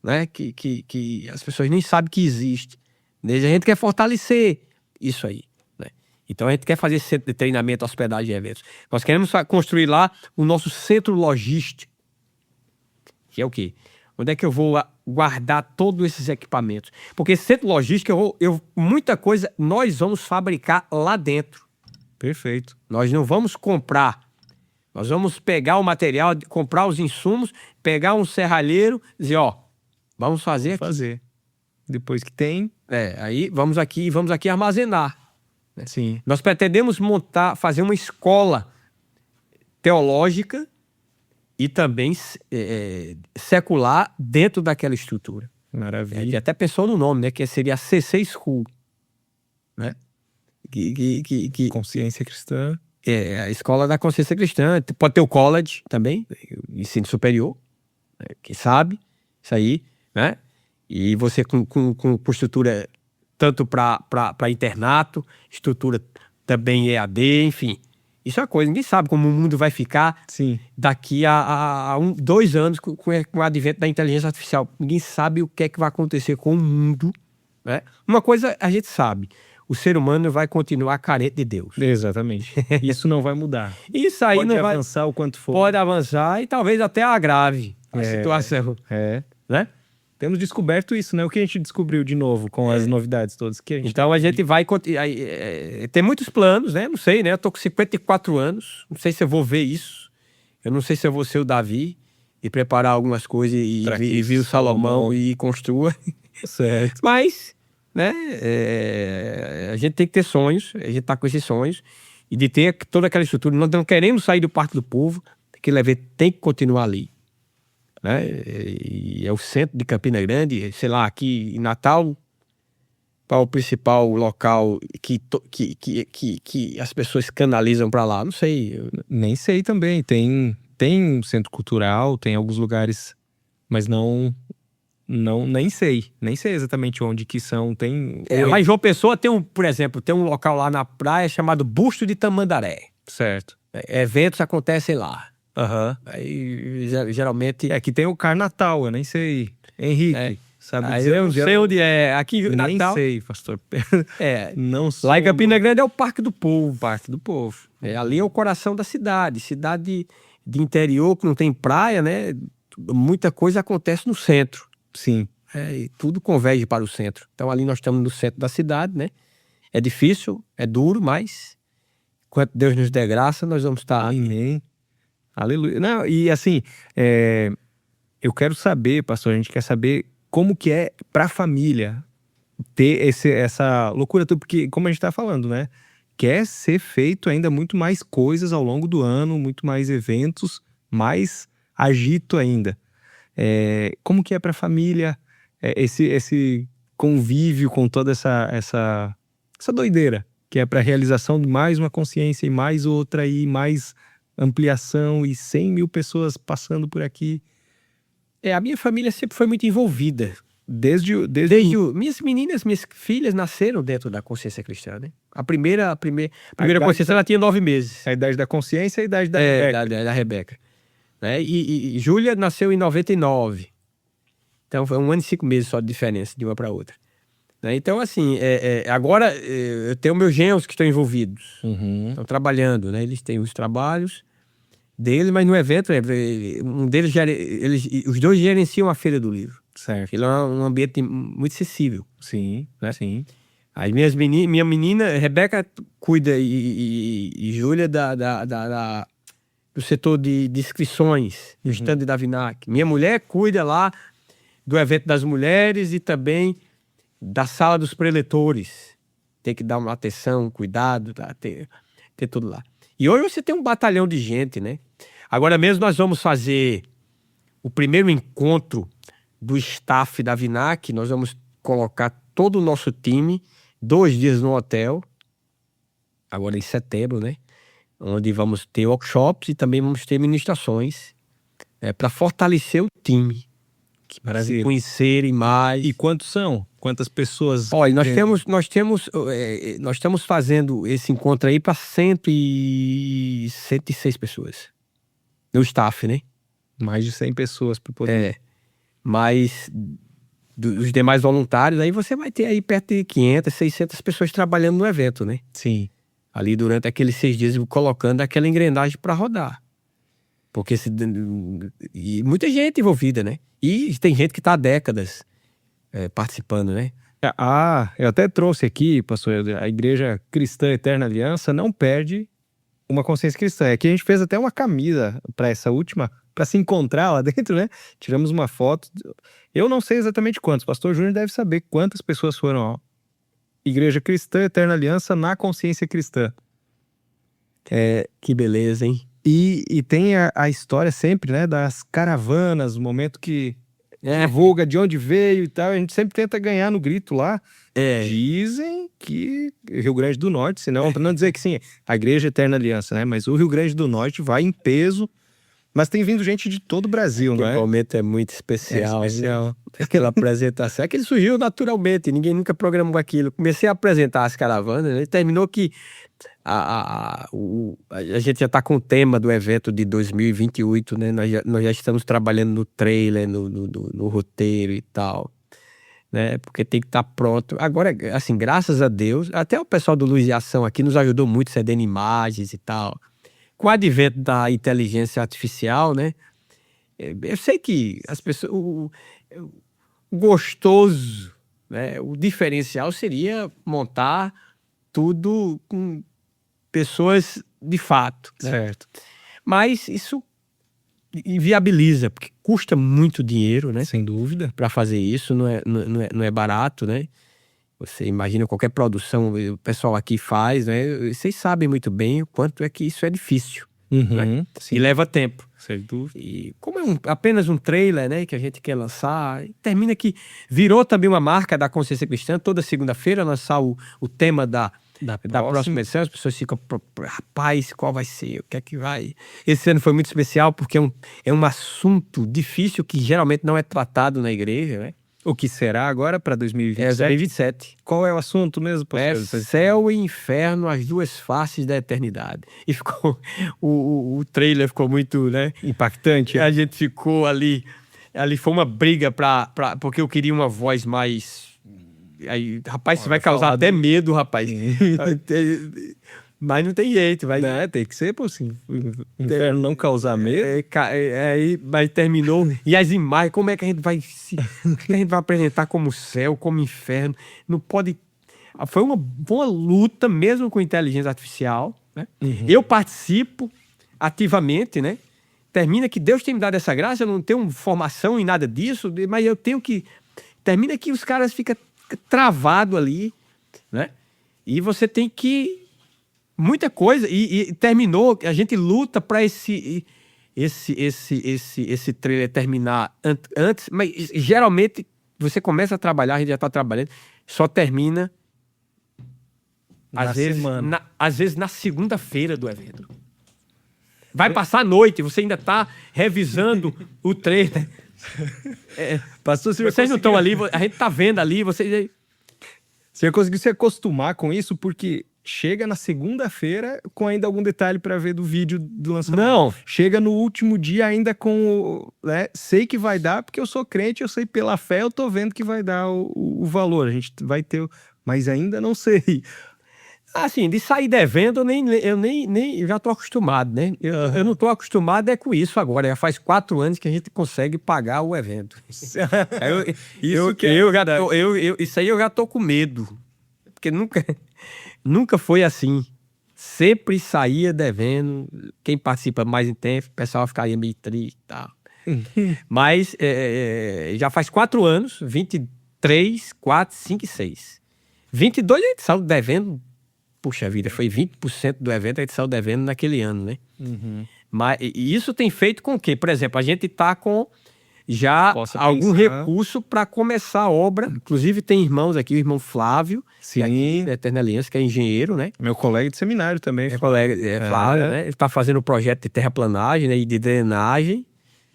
né? Que as pessoas nem sabem que existe. A gente quer fortalecer isso aí, né? Então a gente quer fazer centro de treinamento, hospedagem e eventos. Nós queremos construir lá o nosso centro logístico, que é o quê? Onde é que eu vou guardar todos esses equipamentos? Porque esse centro logístico, muita coisa nós vamos fabricar lá dentro. Perfeito. Nós não vamos comprar Nós vamos pegar o material, comprar os insumos, pegar um serralheiro, dizer, ó, vamos fazer aqui. Fazer. Depois que tem... Aí vamos aqui armazenar. Sim. Nós pretendemos fazer uma escola teológica e também secular dentro daquela estrutura. Maravilha. E até pensou no nome, né? Que seria a CC School. Né? Consciência cristã. A escola da consciência cristã. Pode ter o college também, ensino superior, né? Quem sabe, isso aí, né? E você com estrutura tanto para internato, estrutura também EAD, enfim. Isso é uma coisa, ninguém sabe como o mundo vai ficar. Sim. Daqui a 2 anos com o advento da inteligência artificial. Ninguém sabe o que é que vai acontecer com o mundo. Né? Uma coisa a gente sabe, o ser humano vai continuar carente de Deus. Exatamente. Isso não vai mudar. Isso aí Pode não vai avançar o quanto for. Pode avançar e talvez até agrave a situação. Né? Temos descoberto isso, né? O que a gente descobriu de novo com as novidades todas que a gente... Então a gente vai... tem muitos planos, né? Não sei, né? Eu tô com 54 anos. Não sei se eu vou ver isso. Eu não sei se eu vou ser o Davi e preparar algumas coisas e vir o Salomão e construa. Certo. Mas, né? A gente tem que ter sonhos. A gente tá com esses sonhos. E de ter toda aquela estrutura. Nós não queremos sair do Parque do Povo. Aquele evento tem que continuar ali. Né? E é o centro de Campina Grande, sei lá, aqui em Natal, para o principal local que as pessoas canalizam para lá. Não sei. Nem sei também. Tem um centro cultural, tem alguns lugares, mas nem sei. Nem sei exatamente onde que são. Tem... Lá em João Pessoa por exemplo, tem um local lá na praia chamado Busto de Tamandaré. Certo. Eventos acontecem lá. Aí, geralmente... Aqui tem o Carnatal, eu nem sei. Henrique, sabe dizer? Eu não sei onde é. Aqui em Nem Natal... sei, pastor. Não sei. Lá em Campina Grande é o Parque do Povo. Parte do povo. Ali é o coração da cidade. Cidade de interior que não tem praia, né? Muita coisa acontece no centro. Sim. E tudo converge para o centro. Então ali nós estamos no centro da cidade, né? É difícil, é duro, mas enquanto Deus nos der graça, nós vamos estar... Amém. Aleluia. Não, e assim, eu quero saber, pastor, a gente quer saber como que é para a família ter essa loucura toda, porque como a gente tá falando, né? Quer ser feito ainda muito mais coisas ao longo do ano, muito mais eventos, mais agito ainda. Como que é para a família esse convívio com toda essa doideira, que é para a realização de mais uma consciência e mais outra e mais ampliação e 100 mil pessoas passando por aqui. A minha família sempre foi muito envolvida. Minhas filhas nasceram dentro da consciência cristã, né? A primeira consciência, ela tinha 9 meses. A idade da consciência e a idade da Rebeca. Da Rebeca. Né? E Júlia nasceu em 99. Então foi 1 ano e 5 meses só de diferença de uma para outra. Né? Então, assim, agora eu tenho meus genros que estão envolvidos. Estão trabalhando, né? Eles têm os trabalhos deles, mas no evento, um deles, os dois gerenciam a Feira do Livro. Certo. Ele é um ambiente muito acessível. Sim, né? Sim. As minha menina, Rebeca, cuida e Júlia do setor de inscrições, do stand da Vinac. Minha mulher cuida lá do evento das mulheres e também da sala dos preletores. Tem que dar uma atenção, cuidado, ter tudo lá. E hoje você tem um batalhão de gente, né? Agora mesmo nós vamos fazer o primeiro encontro do staff da Vinac. Nós vamos colocar todo o nosso time 2 dias no hotel, agora em setembro, né? Onde vamos ter workshops e também vamos ter ministrações para fortalecer o time. Que maravilha. Se conhecerem mais. E quantos são? Quantas pessoas? Olha, nós estamos fazendo esse encontro aí para 106 pessoas. No staff, né? Mais de 100 pessoas para poder... Mas dos demais voluntários, aí você vai ter aí perto de 500, 600 pessoas trabalhando no evento, né? Sim. Ali durante aqueles 6 dias, colocando aquela engrenagem para rodar. Porque e muita gente envolvida, né? E tem gente que está há décadas participando, né? Eu até trouxe aqui, pastor, a Igreja Cristã Eterna Aliança não perde uma consciência cristã. Aqui a gente fez até uma camisa para essa última, para se encontrar lá dentro, né? Tiramos uma foto. Eu não sei exatamente quantos, o pastor Júnior deve saber quantas pessoas foram, ó. Igreja Cristã, Eterna Aliança na Consciência Cristã. Que beleza, hein? E tem a história sempre, né, das caravanas, o momento que divulga de onde veio e tal. A gente sempre tenta ganhar no grito lá. Dizem que Rio Grande do Norte, senão, para não dizer que sim, a Igreja Eterna Aliança, né? Mas o Rio Grande do Norte vai em peso. Mas tem vindo gente de todo o Brasil, não é? O momento é muito especial. É especial. Aquela apresentação. Aquele surgiu naturalmente, ninguém nunca programou aquilo. Comecei a apresentar as caravanas, né? Terminou que a gente já está com o tema do evento de 2028, né? Nós já estamos trabalhando no trailer, no roteiro e tal, né? Porque tem que estar pronto. Agora, assim, graças a Deus, até o pessoal do Luz e Ação aqui nos ajudou muito cedendo imagens e tal. Com o advento da inteligência artificial, né? Eu sei que as pessoas... O gostoso, né? O diferencial seria montar tudo com pessoas de fato, né? Certo. Mas isso inviabiliza, porque custa muito dinheiro, né? Sem dúvida. Para fazer isso, não é barato, né? Você imagina qualquer produção, o pessoal aqui faz, né? Vocês sabem muito bem o quanto é que isso é difícil, né? Sim. E leva tempo. Sem dúvida. E como é apenas um trailer, né, que a gente quer lançar, termina que virou também uma marca da Consciência Cristã. Toda segunda-feira lançar o tema da próxima edição. As pessoas ficam, rapaz, qual vai ser? O que é que vai? Esse ano foi muito especial porque é um assunto difícil que geralmente não é tratado na igreja, né? O que será agora para 2027? 2027. Qual é o assunto mesmo, pastor? Céu e inferno, as duas faces da eternidade. E ficou o trailer ficou muito, né, impactante. A gente ficou ali foi uma briga porque eu queria uma voz mais... Aí, rapaz, isso vai causar até medo, rapaz. Mas não tem jeito, vai. Não, tem que ser, pô, assim, o inferno não causar medo. Mas terminou. E as imagens, como é que a gente vai apresentar como céu, como inferno? Não pode. Foi uma luta mesmo com inteligência artificial, né? Eu participo ativamente, né? Termina que Deus tem me dado essa graça, eu não tenho formação em nada disso, mas eu tenho que... Termina que os caras ficam travados ali, né? E você tem que... Muita coisa, e terminou, a gente luta para esse trailer terminar antes, mas geralmente você começa a trabalhar, a gente já está trabalhando, só termina às vezes na segunda-feira do evento. Vai passar a noite, você ainda está revisando o trailer. Pastor, vocês não estão ali, a gente está vendo ali, você já conseguiu se acostumar com isso, porque chega na segunda-feira com ainda algum detalhe para ver do vídeo do lançamento. Não. Chega no último dia ainda com... né, sei que vai dar, porque eu sou crente, eu sei pela fé, eu tô vendo que vai dar o valor. A gente vai ter... Mas ainda não sei. Assim, de sair devendo, eu já tô acostumado, né? Eu não tô acostumado é com isso agora. Já faz 4 anos que a gente consegue pagar o evento. Isso aí eu já tô com medo. Porque nunca foi assim. Sempre saía devendo. Quem participa mais em tempo, o pessoal ficaria meio triste e tal. Mas já faz 4 anos, 23, 4, 5 e 6. 22 a gente saiu devendo. Puxa vida, foi 20% do evento a gente saiu devendo naquele ano, né? Mas e isso tem feito com que, por exemplo, a gente está com já algum recurso para começar a obra. Inclusive tem irmãos aqui, o irmão Flávio, sim, da Eterna Aliança, que é engenheiro, né? Meu colega de seminário também. Meu colega Flávio, né? Ele está fazendo um projeto de terraplanagem, né? E de drenagem,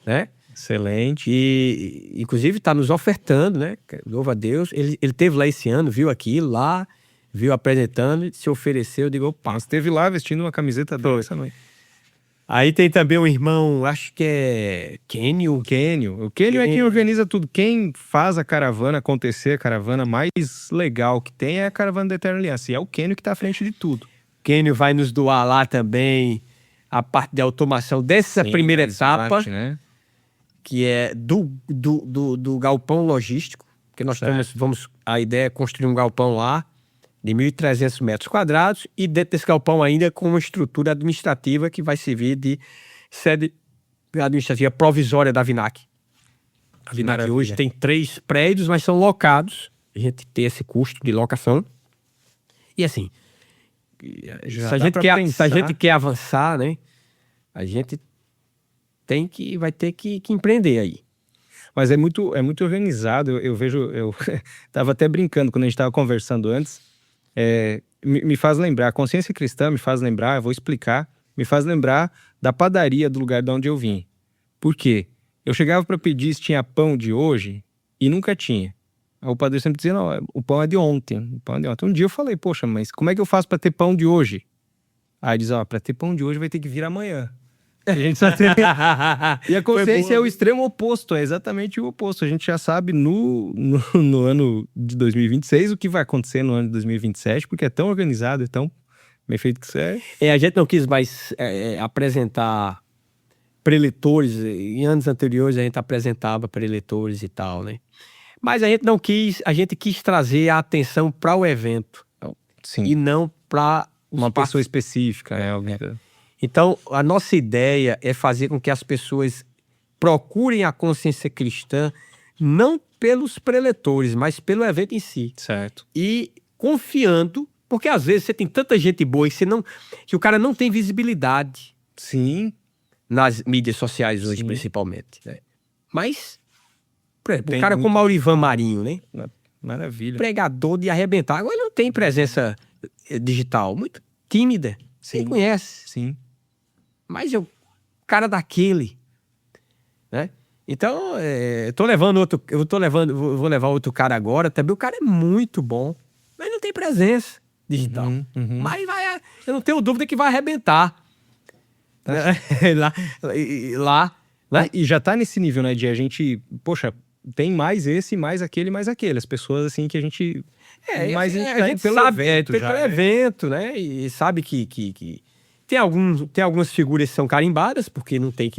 né? Excelente. E inclusive está nos ofertando, né? Louva a Deus. Ele teve lá esse ano, viu aquilo lá, viu apresentando, se ofereceu, eu digo, opa. Você esteve lá vestindo uma camiseta dessa noite. Aí tem também um irmão, acho que é Kênio. O Kênio é quem organiza tudo. Quem faz a caravana acontecer, a caravana mais legal que tem é a caravana da Eterna Aliança. E é o Kênio que está à frente de tudo. Kênio vai nos doar lá também a parte de automação dessa primeira etapa, né? Que é do galpão logístico, que nós a ideia é construir um galpão lá de 1.300 metros quadrados e dentro desse galpão ainda com uma estrutura administrativa que vai servir de sede administrativa provisória da Vinac. A Vinac Maravilha. hoje tem 3 prédios, mas são locados. A gente tem esse custo de locação. E assim, Já se a dá gente pra quer, pensar. se a gente quer avançar, né? A gente vai ter que empreender aí. Mas é muito organizado. Eu vejo, eu estava até brincando quando a gente estava conversando antes. Me faz lembrar, a consciência cristã me faz lembrar, eu vou explicar, me faz lembrar da padaria do lugar de onde eu vim. Por quê? Eu chegava para pedir se tinha pão de hoje e nunca tinha. Aí o padeiro sempre dizia, não, o pão é de ontem. O pão é de ontem. Um dia eu falei, poxa, mas como é que eu faço para ter pão de hoje? Aí diz, ó, para ter pão de hoje vai ter que vir amanhã. A gente só tem... E a consciência é o extremo oposto, é exatamente o oposto. A gente já sabe no ano de 2026 o que vai acontecer no ano de 2027, porque é tão organizado, é tão bem feito que isso é... A gente não quis mais apresentar preletores. Em anos anteriores a gente apresentava preletores e tal, né? Mas a gente não quis, a gente quis trazer a atenção para o evento. Sim. E não para Uma pessoa específica, alguém... Então, a nossa ideia é fazer com que as pessoas procurem a consciência cristã não pelos preletores, mas pelo evento em si. Certo. E confiando, porque às vezes você tem tanta gente boa que o cara não tem visibilidade. Sim. Nas mídias sociais hoje, Sim. principalmente. Né? Mas, por exemplo, Tem um cara muito- como Maurivan Marinho, né? Maravilha. Pregador de arrebentar. Agora ele não tem presença digital, muito tímida. Você Sim. conhece. Sim. Mas é o cara daquele, né? Então, vou levar outro cara agora. Também o cara é muito bom, mas não tem presença digital. Uhum. Mas eu não tenho dúvida que vai arrebentar. lá, né? E já tá nesse nível, né, de a gente, poxa, tem mais esse, mais aquele, mais aquele. As pessoas, assim, que a gente... Mas a gente pelo sabe, evento pelo já, né? evento, né? E sabe que tem algumas figuras que são carimbadas, porque Não tem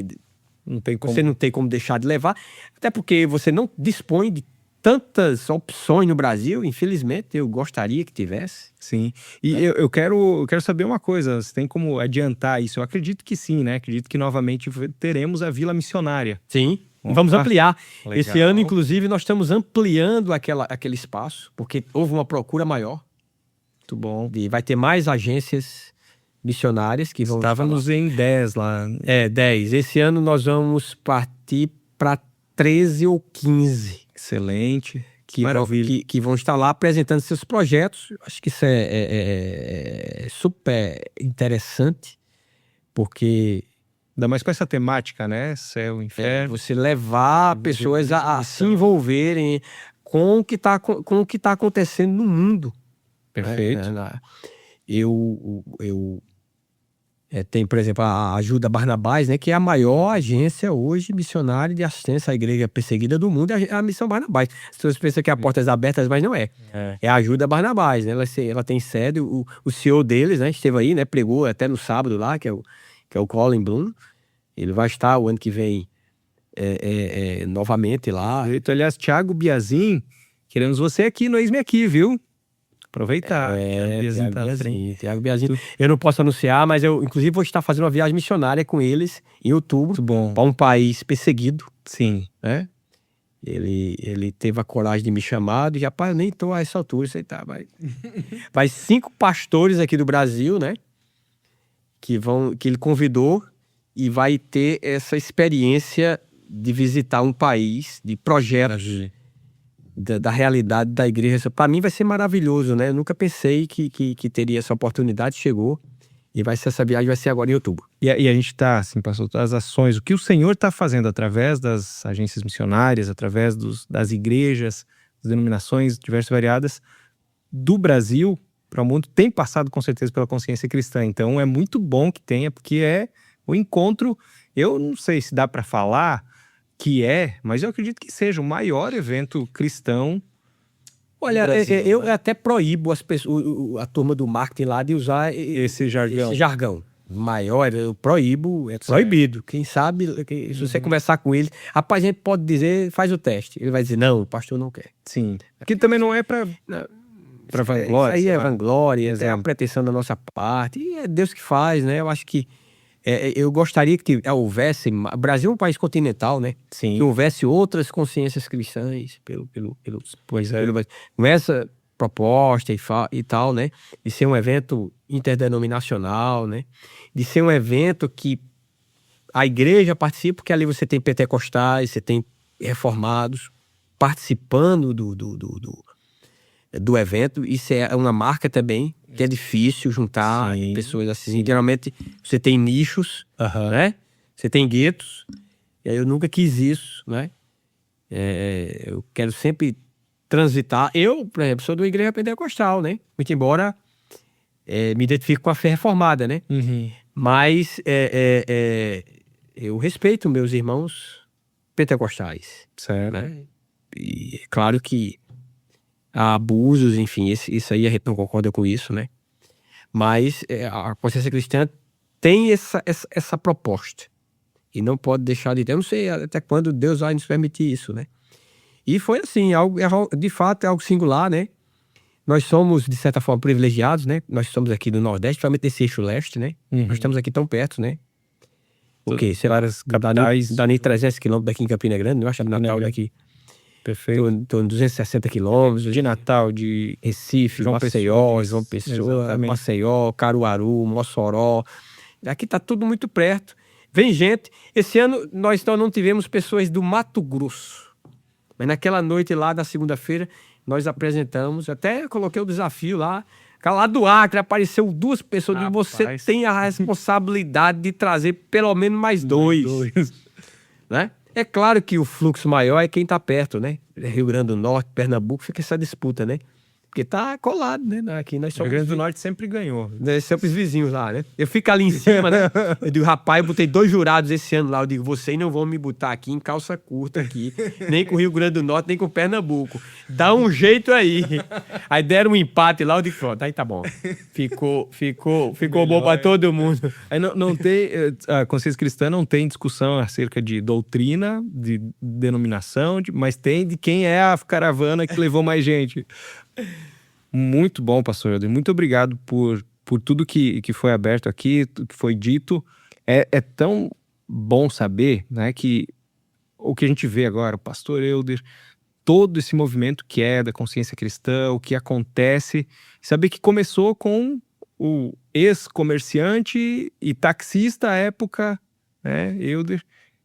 como... você não tem como deixar de levar, até porque você não dispõe de tantas opções no Brasil, infelizmente, eu gostaria que tivesse. Sim. E eu quero saber uma coisa, você tem como adiantar isso? Eu acredito que sim, né? Acredito que novamente teremos a Vila Missionária. Sim. Opa, Vamos ampliar. legal. Esse ano, inclusive, nós estamos ampliando aquele espaço, porque houve uma procura maior. Muito bom. E vai ter mais agências missionárias que vão... Estávamos em 10 lá. 10. Esse ano nós vamos partir para 13 ou 15. Excelente. Que vão estar lá apresentando seus projetos. Acho que isso é super interessante, porque Ainda mais com essa temática, né? Céu, inferno. você levar pessoas a se envolverem com o que está acontecendo no mundo. Perfeito. Tem, por exemplo, a Ajuda Barnabás, né, que é a maior agência hoje missionária de assistência à igreja perseguida do mundo, é a Missão Barnabás. As pessoas pensam que é a Portas Abertas, mas não é. É a Ajuda Barnabás, né? Ela tem sede, o CEO deles, né, esteve aí, né, pregou até no sábado lá, que é o Colin Bloom. Ele vai estar o ano que vem novamente lá. Aliás, Thiago Biazin, queremos você aqui no Eis-me Aqui, viu? Aproveitar. Thiago Biazin. Eu não posso anunciar, mas eu, inclusive, vou estar fazendo uma viagem missionária com eles em outubro. Muito bom. Para um país perseguido. Sim. Né? Ele teve a coragem de me chamar, e rapaz, eu nem estou a essa altura, você tá, vai 5 pastores aqui do Brasil, né? Que ele convidou e vai ter essa experiência de visitar um país, de projetos, da realidade da igreja. Para mim vai ser maravilhoso, né? Eu nunca pensei que teria essa oportunidade, chegou. E essa viagem vai ser agora em outubro. E a gente está, assim, passou todas as ações, o que o Senhor está fazendo através das agências missionárias, através das igrejas, das denominações diversas e variadas, do Brasil para o mundo, tem passado com certeza pela consciência cristã. Então é muito bom que tenha, porque é o encontro, eu não sei se dá para falar que mas eu acredito que seja o maior evento cristão. Olha, Brasil, eu até proíbo as pessoas, a turma do marketing lá de usar esse jargão. Maior, eu proíbo, é proibido. Quem sabe, se você conversar com ele, rapaz, a gente pode dizer, faz o teste. Ele vai dizer, não, o pastor não quer. Sim, porque também não é para... Para vanglória. Isso aí é vanglória, é Exemplo. a pretensão da nossa parte. E é Deus que faz, né? Eu acho que eu gostaria que houvesse... O Brasil é um país continental, né? Sim. Que houvesse outras consciências cristãs Pois é. com essa proposta e tal, né? De ser um evento interdenominacional, né? De ser um evento que a igreja participa, porque ali você tem pentecostais, você tem reformados participando do evento. Isso é uma marca também, que é difícil juntar Sim. pessoas assim. Geralmente você tem nichos, né? Você tem guetos. E aí eu nunca quis isso, né? Eu quero sempre transitar. Eu, por exemplo, sou de uma igreja pentecostal, né? Muito embora me identifique com a fé reformada, né? Mas eu respeito meus irmãos pentecostais, Certo. né? E é claro que há abusos, enfim, isso aí a gente não concorda com isso, né? Mas a consciência cristã tem essa proposta e não pode deixar de ter. Eu não sei até quando Deus vai nos permitir isso, né? E foi assim, de fato é algo singular, né? Nós somos, de certa forma, privilegiados, né? Nós somos aqui do Nordeste, principalmente desse eixo leste, né? Nós estamos aqui tão perto, né? O quê? Várias capitais. Dá nem 300 quilômetros daqui em Campina Grande, eu acho que Natal daqui. Perfeito. Tô em 260 quilômetros. De Natal, de Recife, João Maceió, João Pessoa, Exatamente. Maceió, Caruaru, Mossoró. Aqui tá tudo muito perto. Vem gente. Esse ano nós não tivemos pessoas do Mato Grosso. Mas naquela noite lá da segunda-feira, nós apresentamos, até coloquei o desafio lá do Acre, apareceu 2 pessoas. Rapaz. Você tem a responsabilidade de trazer pelo menos mais 2. Né? É claro que o fluxo maior é quem tá perto, né? Rio Grande do Norte, Pernambuco, fica essa disputa, né? Porque tá colado, né? Aqui nós O somos... Rio Grande do Norte sempre ganhou. Nós somos os vizinhos lá, né? Eu fico ali em cima, né? Eu digo, rapaz, eu botei 2 jurados esse ano lá. Eu digo, vocês não vão me botar aqui em calça curta aqui, nem com o Rio Grande do Norte, nem com Pernambuco. Dá um jeito aí. Aí deram um empate lá, eu digo, pronto, aí tá bom. Ficou bom pra todo mundo. Aí não tem, a consciência cristã não tem discussão acerca de doutrina, de denominação, mas tem de quem é a caravana que levou mais gente. Muito bom, pastor Helder. Muito obrigado por tudo que foi aberto aqui, que foi dito. É tão bom saber, né, que o que a gente vê agora, o pastor Helder, todo esse movimento que é da consciência cristã, o que acontece, saber que começou com o ex-comerciante e taxista à época, né, Helder,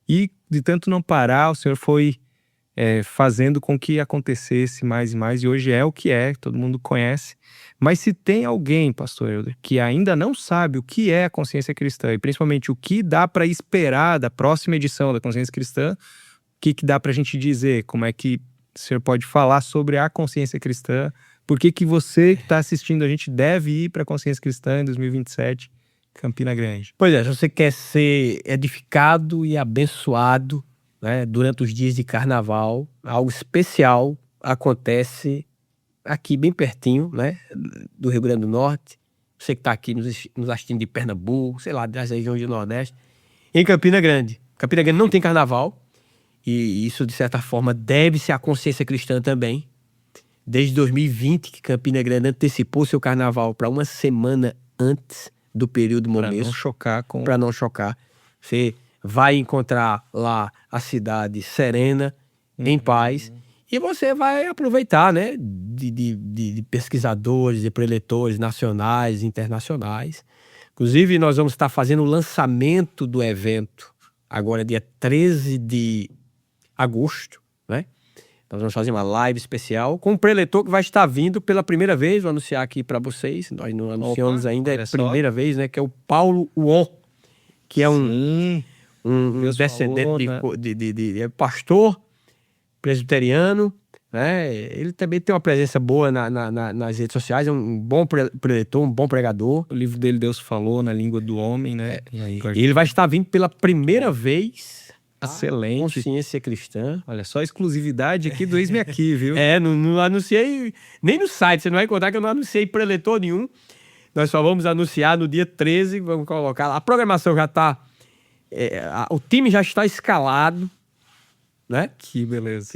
e de tanto não parar, o senhor foi fazendo com que acontecesse mais e mais, e hoje é o que é, todo mundo conhece. Mas se tem alguém, pastor Helder, que ainda não sabe o que é a consciência cristã, e principalmente o que dá para esperar da próxima edição da consciência cristã, o que dá para a gente dizer? Como é que o senhor pode falar sobre a consciência cristã? Por que você que está assistindo a gente deve ir para a consciência cristã em 2027, Campina Grande? Pois é, se você quer ser edificado e abençoado, né, durante os dias de carnaval, algo especial acontece aqui bem pertinho, né, do Rio Grande do Norte. Você que está aqui nos assistindo de Pernambuco, sei lá, das regiões do Nordeste, em Campina Grande. Campina Grande não tem carnaval, e isso, de certa forma, deve-se à consciência cristã também. Desde 2020, que Campina Grande antecipou seu carnaval para uma semana antes do período momesso. Para não chocar. Você vai encontrar lá a cidade serena, em paz, e você vai aproveitar, né, de pesquisadores, de preletores nacionais, internacionais. Inclusive, nós vamos estar fazendo o lançamento do evento agora, dia 13 de agosto, né? Nós vamos fazer uma live especial com um preletor que vai estar vindo pela primeira vez. Vou anunciar aqui para vocês. Nós não anunciamos ainda, é a primeira vez, né? Que é o Paulo Uon, que é um descendente de pastor presbiteriano, né? Ele também tem uma presença boa nas redes sociais, é um bom preletor, um bom pregador. O livro dele, Deus Falou, na língua do homem, né? E ele vai estar vindo pela primeira vez. Excelente. Consciência cristã. Olha, só exclusividade aqui do Eis-me Aqui, viu? Não anunciei nem no site, você não vai encontrar que eu não anunciei preletor nenhum. Nós só vamos anunciar no dia 13, vamos colocar lá. A programação já está... o time já está escalado, né? Que beleza.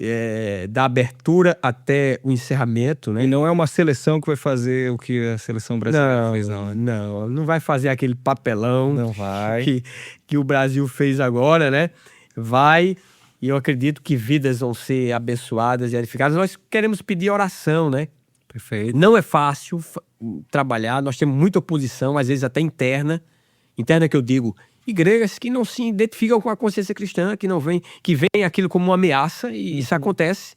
Da abertura até o encerramento, né? E não é uma seleção que vai fazer o que a seleção brasileira fez, não. Não vai fazer aquele papelão Não vai. que o Brasil fez agora, né? Vai, e eu acredito que vidas vão ser abençoadas e edificadas. Nós queremos pedir oração, né? Perfeito. Não é fácil trabalhar, nós temos muita oposição, às vezes até interna que eu digo, igrejas que não se identificam com a consciência cristã, que veem aquilo como uma ameaça, e isso acontece,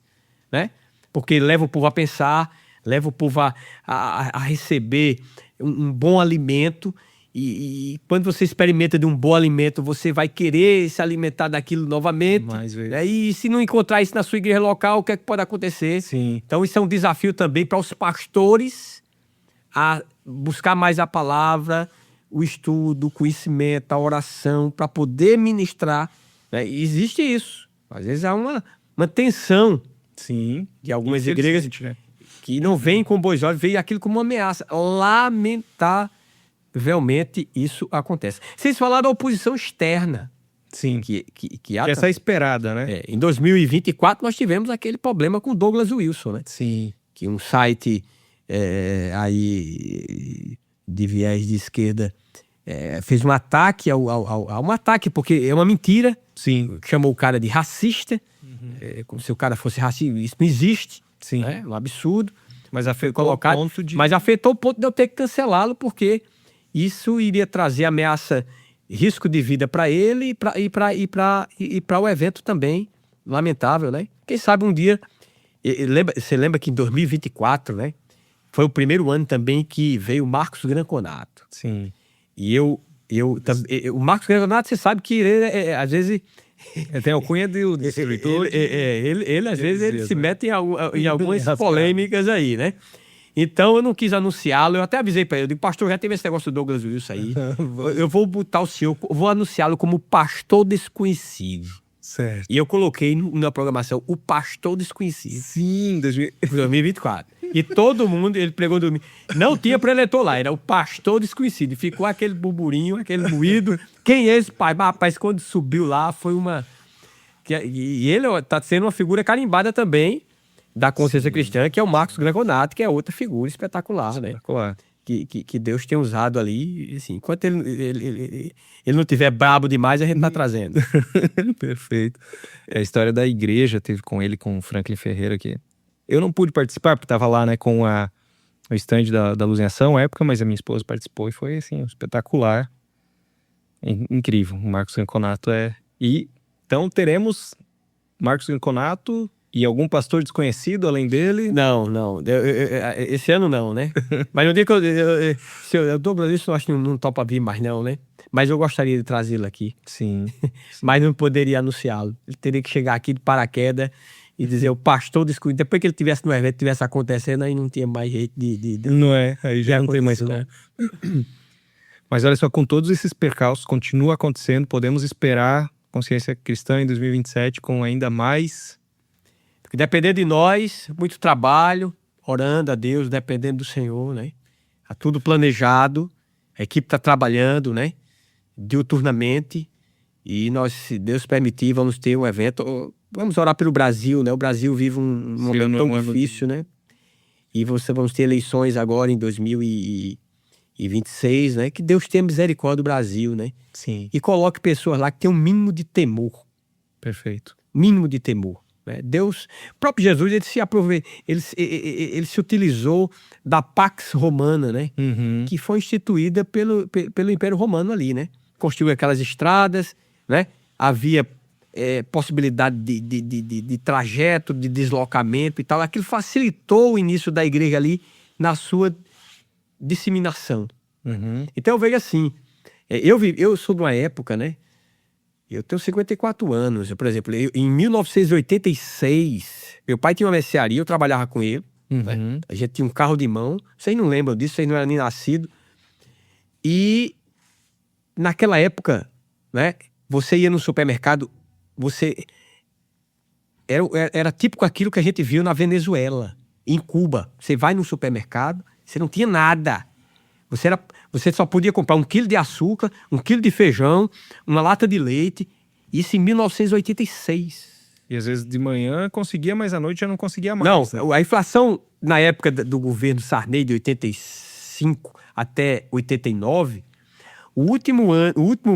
né? Porque leva o povo a pensar, leva o povo a receber um bom alimento, e quando você experimenta de um bom alimento, você vai querer se alimentar daquilo novamente. Mais vezes. Né? E se não encontrar isso na sua igreja local, o que é que pode acontecer? Sim. Então isso é um desafio também para os pastores a buscar mais a palavra, o estudo, o conhecimento, a oração, para poder ministrar. Né? E existe isso. Às vezes há uma tensão. Sim. De algumas igrejas que não veem com bons olhos, veem aquilo como uma ameaça. Lamentavelmente, isso acontece. Vocês falaram da oposição externa. Sim. Que essa é esperada, né? Em 2024, nós tivemos aquele problema com Douglas Wilson, né? Sim. Que um site aí de viés de esquerda fez um ataque um ataque, porque é uma mentira. Sim. Chamou o cara de racista, como se o cara fosse racista. Isso não existe. Sim. Né? Um absurdo. Mas afetou o ponto de... Mas afetou o ponto de eu ter que cancelá-lo, porque isso iria trazer ameaça, risco de vida para ele e para o evento também. Lamentável, né? Quem sabe um dia... Você lembra que em 2024, né? Foi o primeiro ano também que veio o Marcos Granconato. Sim. E o Marcos Granconato, você sabe que ele, às vezes... Tem alcunha do escritor. Ele às vezes ele se mete em algumas polêmicas aí, né? Então eu não quis anunciá-lo, eu até avisei para ele, eu digo, pastor, já teve esse negócio do Douglas Wilson aí, eu vou botar o senhor, vou anunciá-lo como pastor desconhecido. Certo. E eu coloquei na programação o pastor desconhecido. Sim, 2024. E todo mundo, ele pregou domingo. Não tinha preletor lá, era o pastor desconhecido. E ficou aquele burburinho, aquele ruído. Quem é esse pai? Mas, rapaz, quando subiu lá, foi uma... E ele está sendo uma figura carimbada também da consciência cristã, que é o Marcos Granconato, que é outra figura espetacular, né? Espetacular. Que Deus tem usado ali. Assim, enquanto ele não estiver brabo demais, a gente está trazendo. Perfeito. A história da igreja teve com ele, com o Franklin Ferreira, que eu não pude participar, porque estava lá, né, com o stand da Luz em Ação, à época, mas a minha esposa participou e foi, assim, espetacular. Incrível. O Marcos Granconato E então teremos Marcos Granconato e algum pastor desconhecido além dele? Não. Esse ano não, né? Mas no dia que eu Douglas, isso eu acho que não topa vir mais não, né? Mas eu gostaria de trazê-lo aqui. Sim. Mas não poderia anunciá-lo. Ele teria que chegar aqui de paraquedas e dizer o pastor desconhecido. Depois que ele estivesse no evento, estivesse acontecendo, aí não tinha mais jeito de Não é, aí já não tem mais como. Mas olha só, com todos esses percalços, continua acontecendo, podemos esperar consciência cristã em 2027 com ainda mais... Porque dependendo de nós, muito trabalho, orando a Deus, dependendo do Senhor, né? Tá tudo planejado, a equipe está trabalhando, né? Diuturnamente, e nós, se Deus permitir, vamos ter um evento. Vamos orar pelo Brasil, né? O Brasil vive um momento tão difícil, né? E vamos ter eleições agora em 2026, né? Que Deus tenha misericórdia do Brasil, né? Sim. E coloque pessoas lá que tenham um mínimo de temor. Perfeito. Mínimo de temor. Né? Deus, o próprio Jesus, ele se utilizou da Pax Romana, né? Uhum. Que foi instituída pelo Império Romano ali, né? Construiu aquelas estradas, né? Havia possibilidade de trajeto, de deslocamento e tal. Aquilo facilitou o início da igreja ali na sua disseminação. Uhum. Então eu vejo assim, eu sou de uma época, né? Eu tenho 54 anos. Por exemplo, em 1986, meu pai tinha uma mercearia, eu trabalhava com ele. Uhum. Né? A gente tinha um carro de mão. Vocês não lembram disso, vocês não eram nem nascidos. E naquela época, né? Você ia no supermercado, era típico aquilo que a gente viu na Venezuela, em Cuba. Você vai no supermercado, você não tinha nada. Você só podia comprar 1 quilo de açúcar, 1 quilo de feijão, uma lata de leite. Isso em 1986. E às vezes de manhã conseguia, mas à noite já não conseguia mais. Não, Né? a inflação na época do governo Sarney, de 85 até 89, o último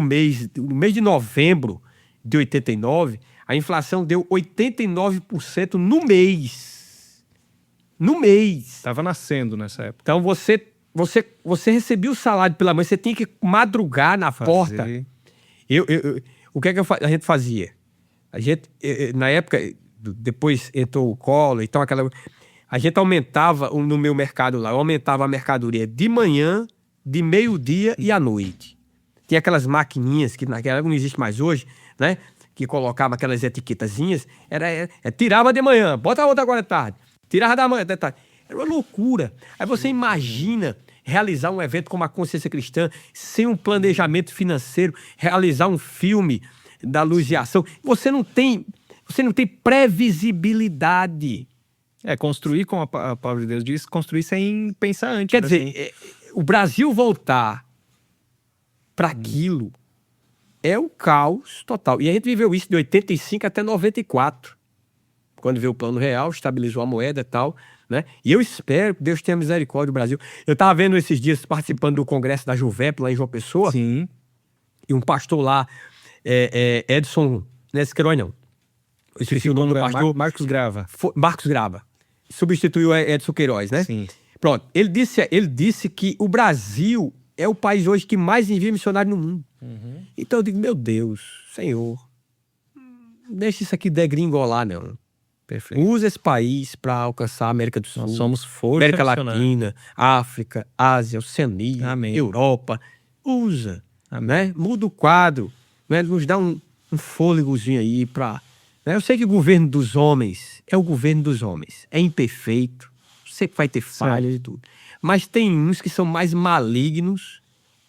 mês, no mês de novembro de 89, a inflação deu 89% no mês. No mês. Tava nascendo nessa época. Então você recebia o salário pela manhã, você tinha que madrugar na porta. O que é que a gente fazia? A gente, na época, depois entrou o Collor, então a gente aumentava no meu mercado lá, eu aumentava a mercadoria de manhã, de meio-dia e à noite. Tinha aquelas maquininhas que naquela época não existe mais hoje, né? Que colocava aquelas etiquetazinhas, tirava de manhã, bota outra agora de tarde, tirava da manhã de tarde. Era uma loucura. Aí você imagina realizar um evento como a Consciência Cristã, sem um planejamento financeiro, realizar um filme da Luz e Ação. Você não tem previsibilidade. Construir, como a palavra de Deus diz, construir sem pensar antes. Quer dizer, o Brasil voltar para aquilo é o caos total. E a gente viveu isso de 85 até 94, quando veio o Plano Real, estabilizou a moeda e tal, né? E eu espero que Deus tenha misericórdia do Brasil. Eu estava vendo esses dias, participando do congresso da Juvep, lá em João Pessoa. Sim. E um pastor lá, Edson, não é Queiroz, não. Eu esqueci o nome do pastor. Marcos Grava. Marcos Grava. Substituiu Edson Queiroz, né? Sim. Pronto. Ele disse que o Brasil é o país hoje que mais envia missionário no mundo. Uhum. Então eu digo, meu Deus, Senhor, não deixa isso aqui degringolar, não. Perfeito. Usa esse país para alcançar a América do Sul. Nós somos força América missionária. Latina, África, Ásia, Oceania, Amém. Europa. Usa, né? Muda o quadro, né? Nos dá um fôlegozinho aí para... Né? Eu sei que o governo dos homens é o governo dos homens. É imperfeito, sempre vai ter falhas e tudo. Mas tem uns que são mais malignos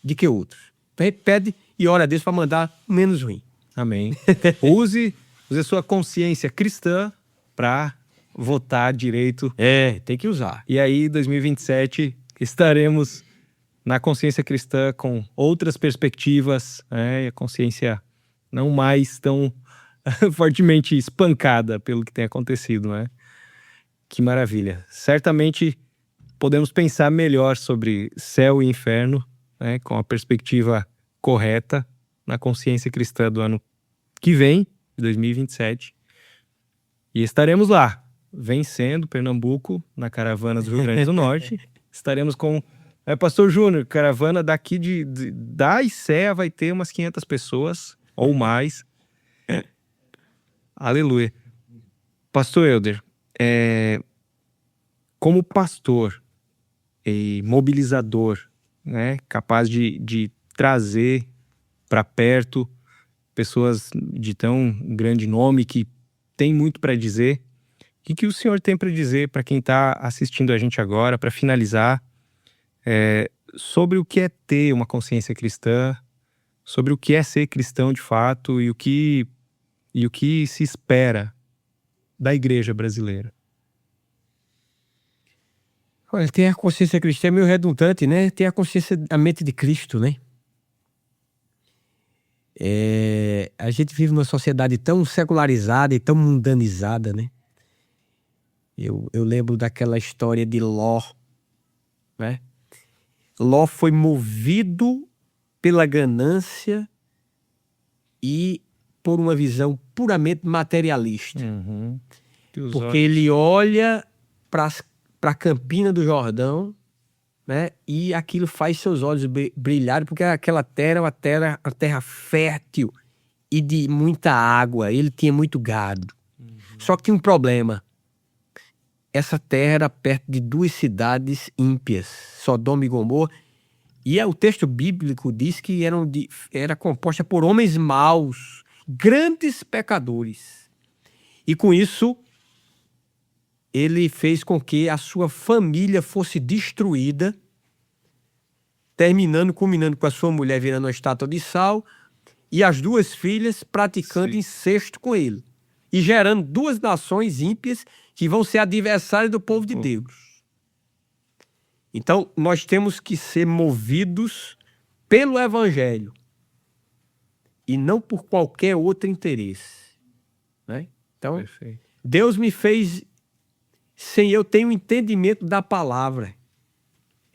do que outros. Então a gente pede e ora a Deus para mandar menos ruim. Amém. Use a sua consciência cristã para votar direito. Tem que usar. E aí, 2027, estaremos na consciência cristã com outras perspectivas, e a consciência não mais tão fortemente espancada pelo que tem acontecido, né? Que maravilha. Certamente podemos pensar melhor sobre céu e inferno, né, com a perspectiva correta, na consciência cristã do ano que vem, de 2027. E estaremos lá, vencendo Pernambuco na caravana do Rio Grande do Norte. Estaremos com Pastor Júnior, caravana daqui da Icéia vai ter umas 500 pessoas ou mais. Aleluia. Pastor Helder, como pastor e mobilizador, né, capaz de trazer para perto pessoas de tão grande nome que tem muito para dizer. O que o senhor tem para dizer para quem está assistindo a gente agora, para finalizar, sobre o que é ter uma consciência cristã, sobre o que é ser cristão de fato e o que se espera da igreja brasileira? Olha, ter a consciência cristã é meio redundante, né? Ter a mente de Cristo, né? A gente vive numa sociedade tão secularizada e tão mundanizada, né? Eu lembro daquela história de Ló, né? Ló foi movido pela ganância e por uma visão puramente materialista. Uhum. Porque ele olha para a campina do Jordão, né? E aquilo faz seus olhos brilharem, porque aquela terra é uma terra fértil e de muita água. Ele tinha muito gado. Uhum. Só que tinha um problema. Essa terra era perto de duas cidades ímpias, Sodoma e Gomorra, e o texto bíblico diz que era composta por homens maus, grandes pecadores. E com isso, ele fez com que a sua família fosse destruída, culminando com a sua mulher virando uma estátua de sal e as duas filhas praticando incesto com ele. E gerando duas nações ímpias que vão ser adversárias do povo de Deus. Então, nós temos que ser movidos pelo Evangelho e não por qualquer outro interesse, né? Então, Perfeito. Deus me fez sem eu ter um entendimento da palavra.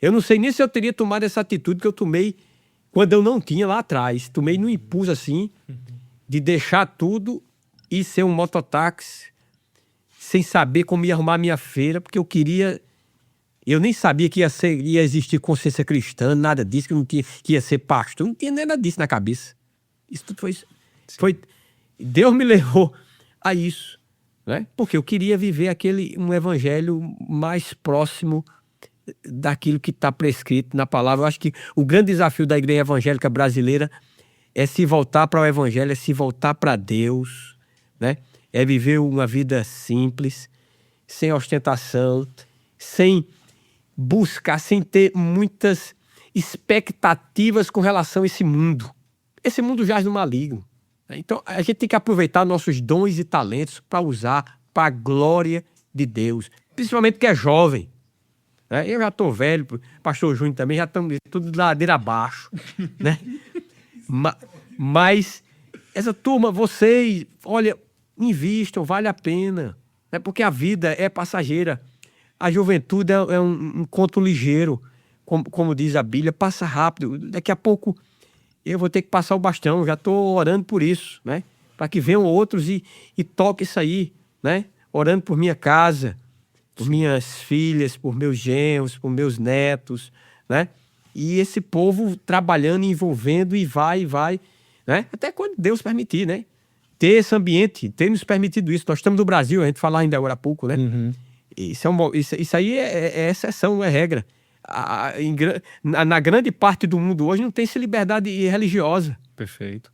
Eu não sei nem se eu teria tomado essa atitude que eu tomei quando eu não tinha lá atrás. Tomei no impulso assim, de deixar tudo e ser um mototáxi, sem saber como ia arrumar a minha feira, porque eu queria... Eu nem sabia que ia existir consciência cristã, nada disso, que ia ser pastor. Não tinha nada disso na cabeça. Isso tudo foi... Deus me levou a isso, né? Porque eu queria viver um evangelho mais próximo daquilo que está prescrito na palavra. Eu acho que o grande desafio da igreja evangélica brasileira é se voltar para o evangelho, é se voltar para Deus, né? É viver uma vida simples, sem ostentação, sem buscar, sem ter muitas expectativas com relação a esse mundo. Esse mundo jaz no maligno. Então, a gente tem que aproveitar nossos dons e talentos para usar para a glória de Deus. Principalmente que é jovem. Eu já estou velho, pastor Júnior também, já estamos tudo de ladeira abaixo. Né? Mas essa turma, vocês, olha, invistam, vale a pena. Né? Porque a vida é passageira. A juventude é um conto ligeiro, como diz a Bíblia, passa rápido. Daqui a pouco eu vou ter que passar o bastão, já estou orando por isso, né? Para que venham outros e toquem isso aí, né? Orando por minha casa, por minhas filhas, por meus genros, por meus netos, né? E esse povo trabalhando, envolvendo e vai, né? Até quando Deus permitir, né? Ter esse ambiente, ter nos permitido isso. Nós estamos no Brasil, a gente falou ainda agora há pouco, né? Uhum. Isso aí é exceção, não é regra. Na grande parte do mundo hoje não tem essa liberdade religiosa. Perfeito.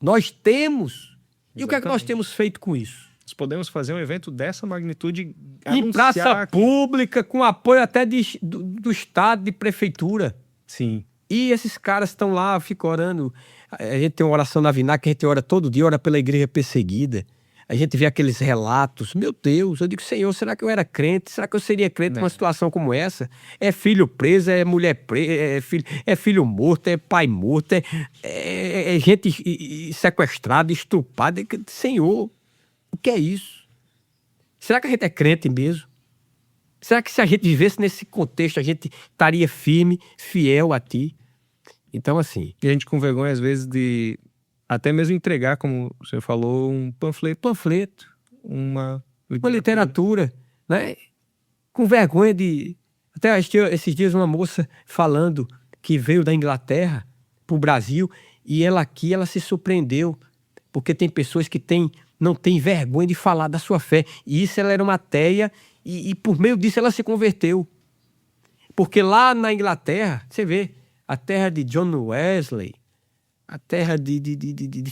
Nós temos. E Exatamente. o que é que nós temos feito com isso? Nós podemos fazer um evento dessa magnitude, Em praça pública, com apoio até do Estado, de prefeitura. Sim. E esses caras estão lá, ficam orando. A gente tem uma oração na Vinac, que a gente ora todo dia, ora pela igreja perseguida. A gente vê aqueles relatos. Meu Deus, eu digo, Senhor, será que eu era crente? Será que eu seria crente numa situação como essa? É filho preso, é mulher presa, é filho morto, é pai morto, é gente sequestrada, estuprada. Senhor, o que é isso? Será que a gente é crente mesmo? Será que se a gente vivesse nesse contexto, a gente estaria firme, fiel a ti? Então, assim... E a gente com vergonha, às vezes, de até mesmo entregar, como você falou, um panfleto, uma literatura, né? Com vergonha de... Até esses dias uma moça falando que veio da Inglaterra para o Brasil e ela se surpreendeu, porque tem pessoas que não têm vergonha de falar da sua fé. E isso, ela era uma ateia e por meio disso ela se converteu. Porque lá na Inglaterra, você vê, a terra de John Wesley, a terra de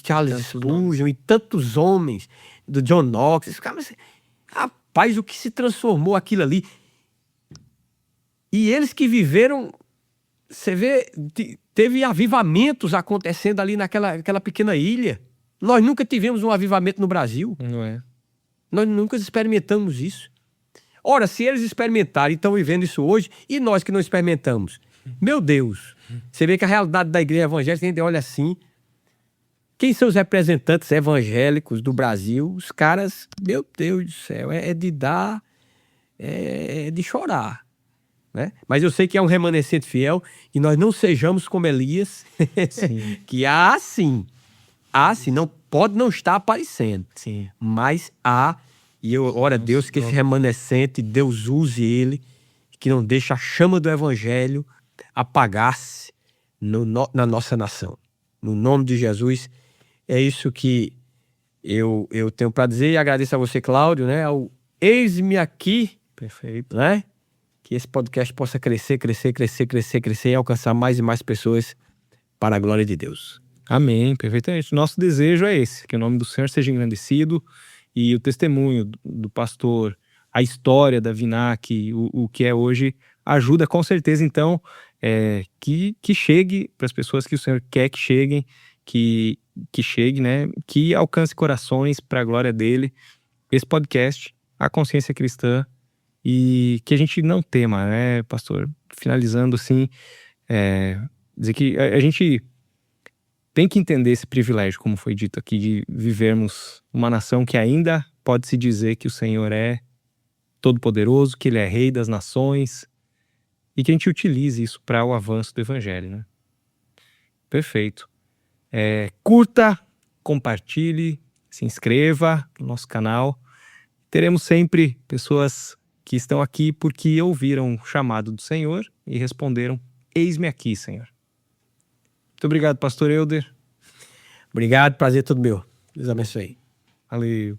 Charles Spurgeon e tantos homens, do John Knox. Rapaz, o que se transformou aquilo ali. E eles que viveram, você vê, teve avivamentos acontecendo ali naquela pequena ilha. Nós nunca tivemos um avivamento no Brasil. Não é? Nós nunca experimentamos isso. Ora, se eles experimentaram e estão vivendo isso hoje, e nós que não experimentamos? Meu Deus! Você vê que a realidade da igreja evangélica, a gente olha assim, quem são os representantes evangélicos do Brasil? Os caras, meu Deus do céu, é de chorar. Né? Mas eu sei que é um remanescente fiel e nós não sejamos como Elias, que sim, não pode não estar aparecendo. Sim. Mas e eu oro a Deus que esse remanescente, Deus use ele, que não deixe a chama do evangelho apagar-se na nossa nação. No nome de Jesus, é isso que eu tenho para dizer, e agradeço a você, Cláudio, né? Ao Eis-me Aqui. Perfeito. Né? Que esse podcast possa crescer e alcançar mais e mais pessoas para a glória de Deus. Amém, perfeitamente. Nosso desejo é esse, que o nome do Senhor seja engrandecido e o testemunho do pastor, a história da Vinac, o que é hoje, ajuda com certeza, então, que chegue para as pessoas que o Senhor quer que cheguem, que chegue, né? Que alcance corações para a glória dele. Esse podcast, a consciência cristã, e que a gente não tema, né, pastor? Finalizando assim, dizer que a gente tem que entender esse privilégio, como foi dito aqui, de vivermos uma nação que ainda pode-se dizer que o Senhor é todo-poderoso, que Ele é Rei das nações e que a gente utilize isso para o avanço do Evangelho, né? Perfeito. Curta, compartilhe, se inscreva no nosso canal. Teremos sempre pessoas que estão aqui porque ouviram o chamado do Senhor e responderam: eis-me aqui, Senhor. Muito obrigado, pastor Elder. Obrigado, prazer todo meu. Deus abençoe. Valeu.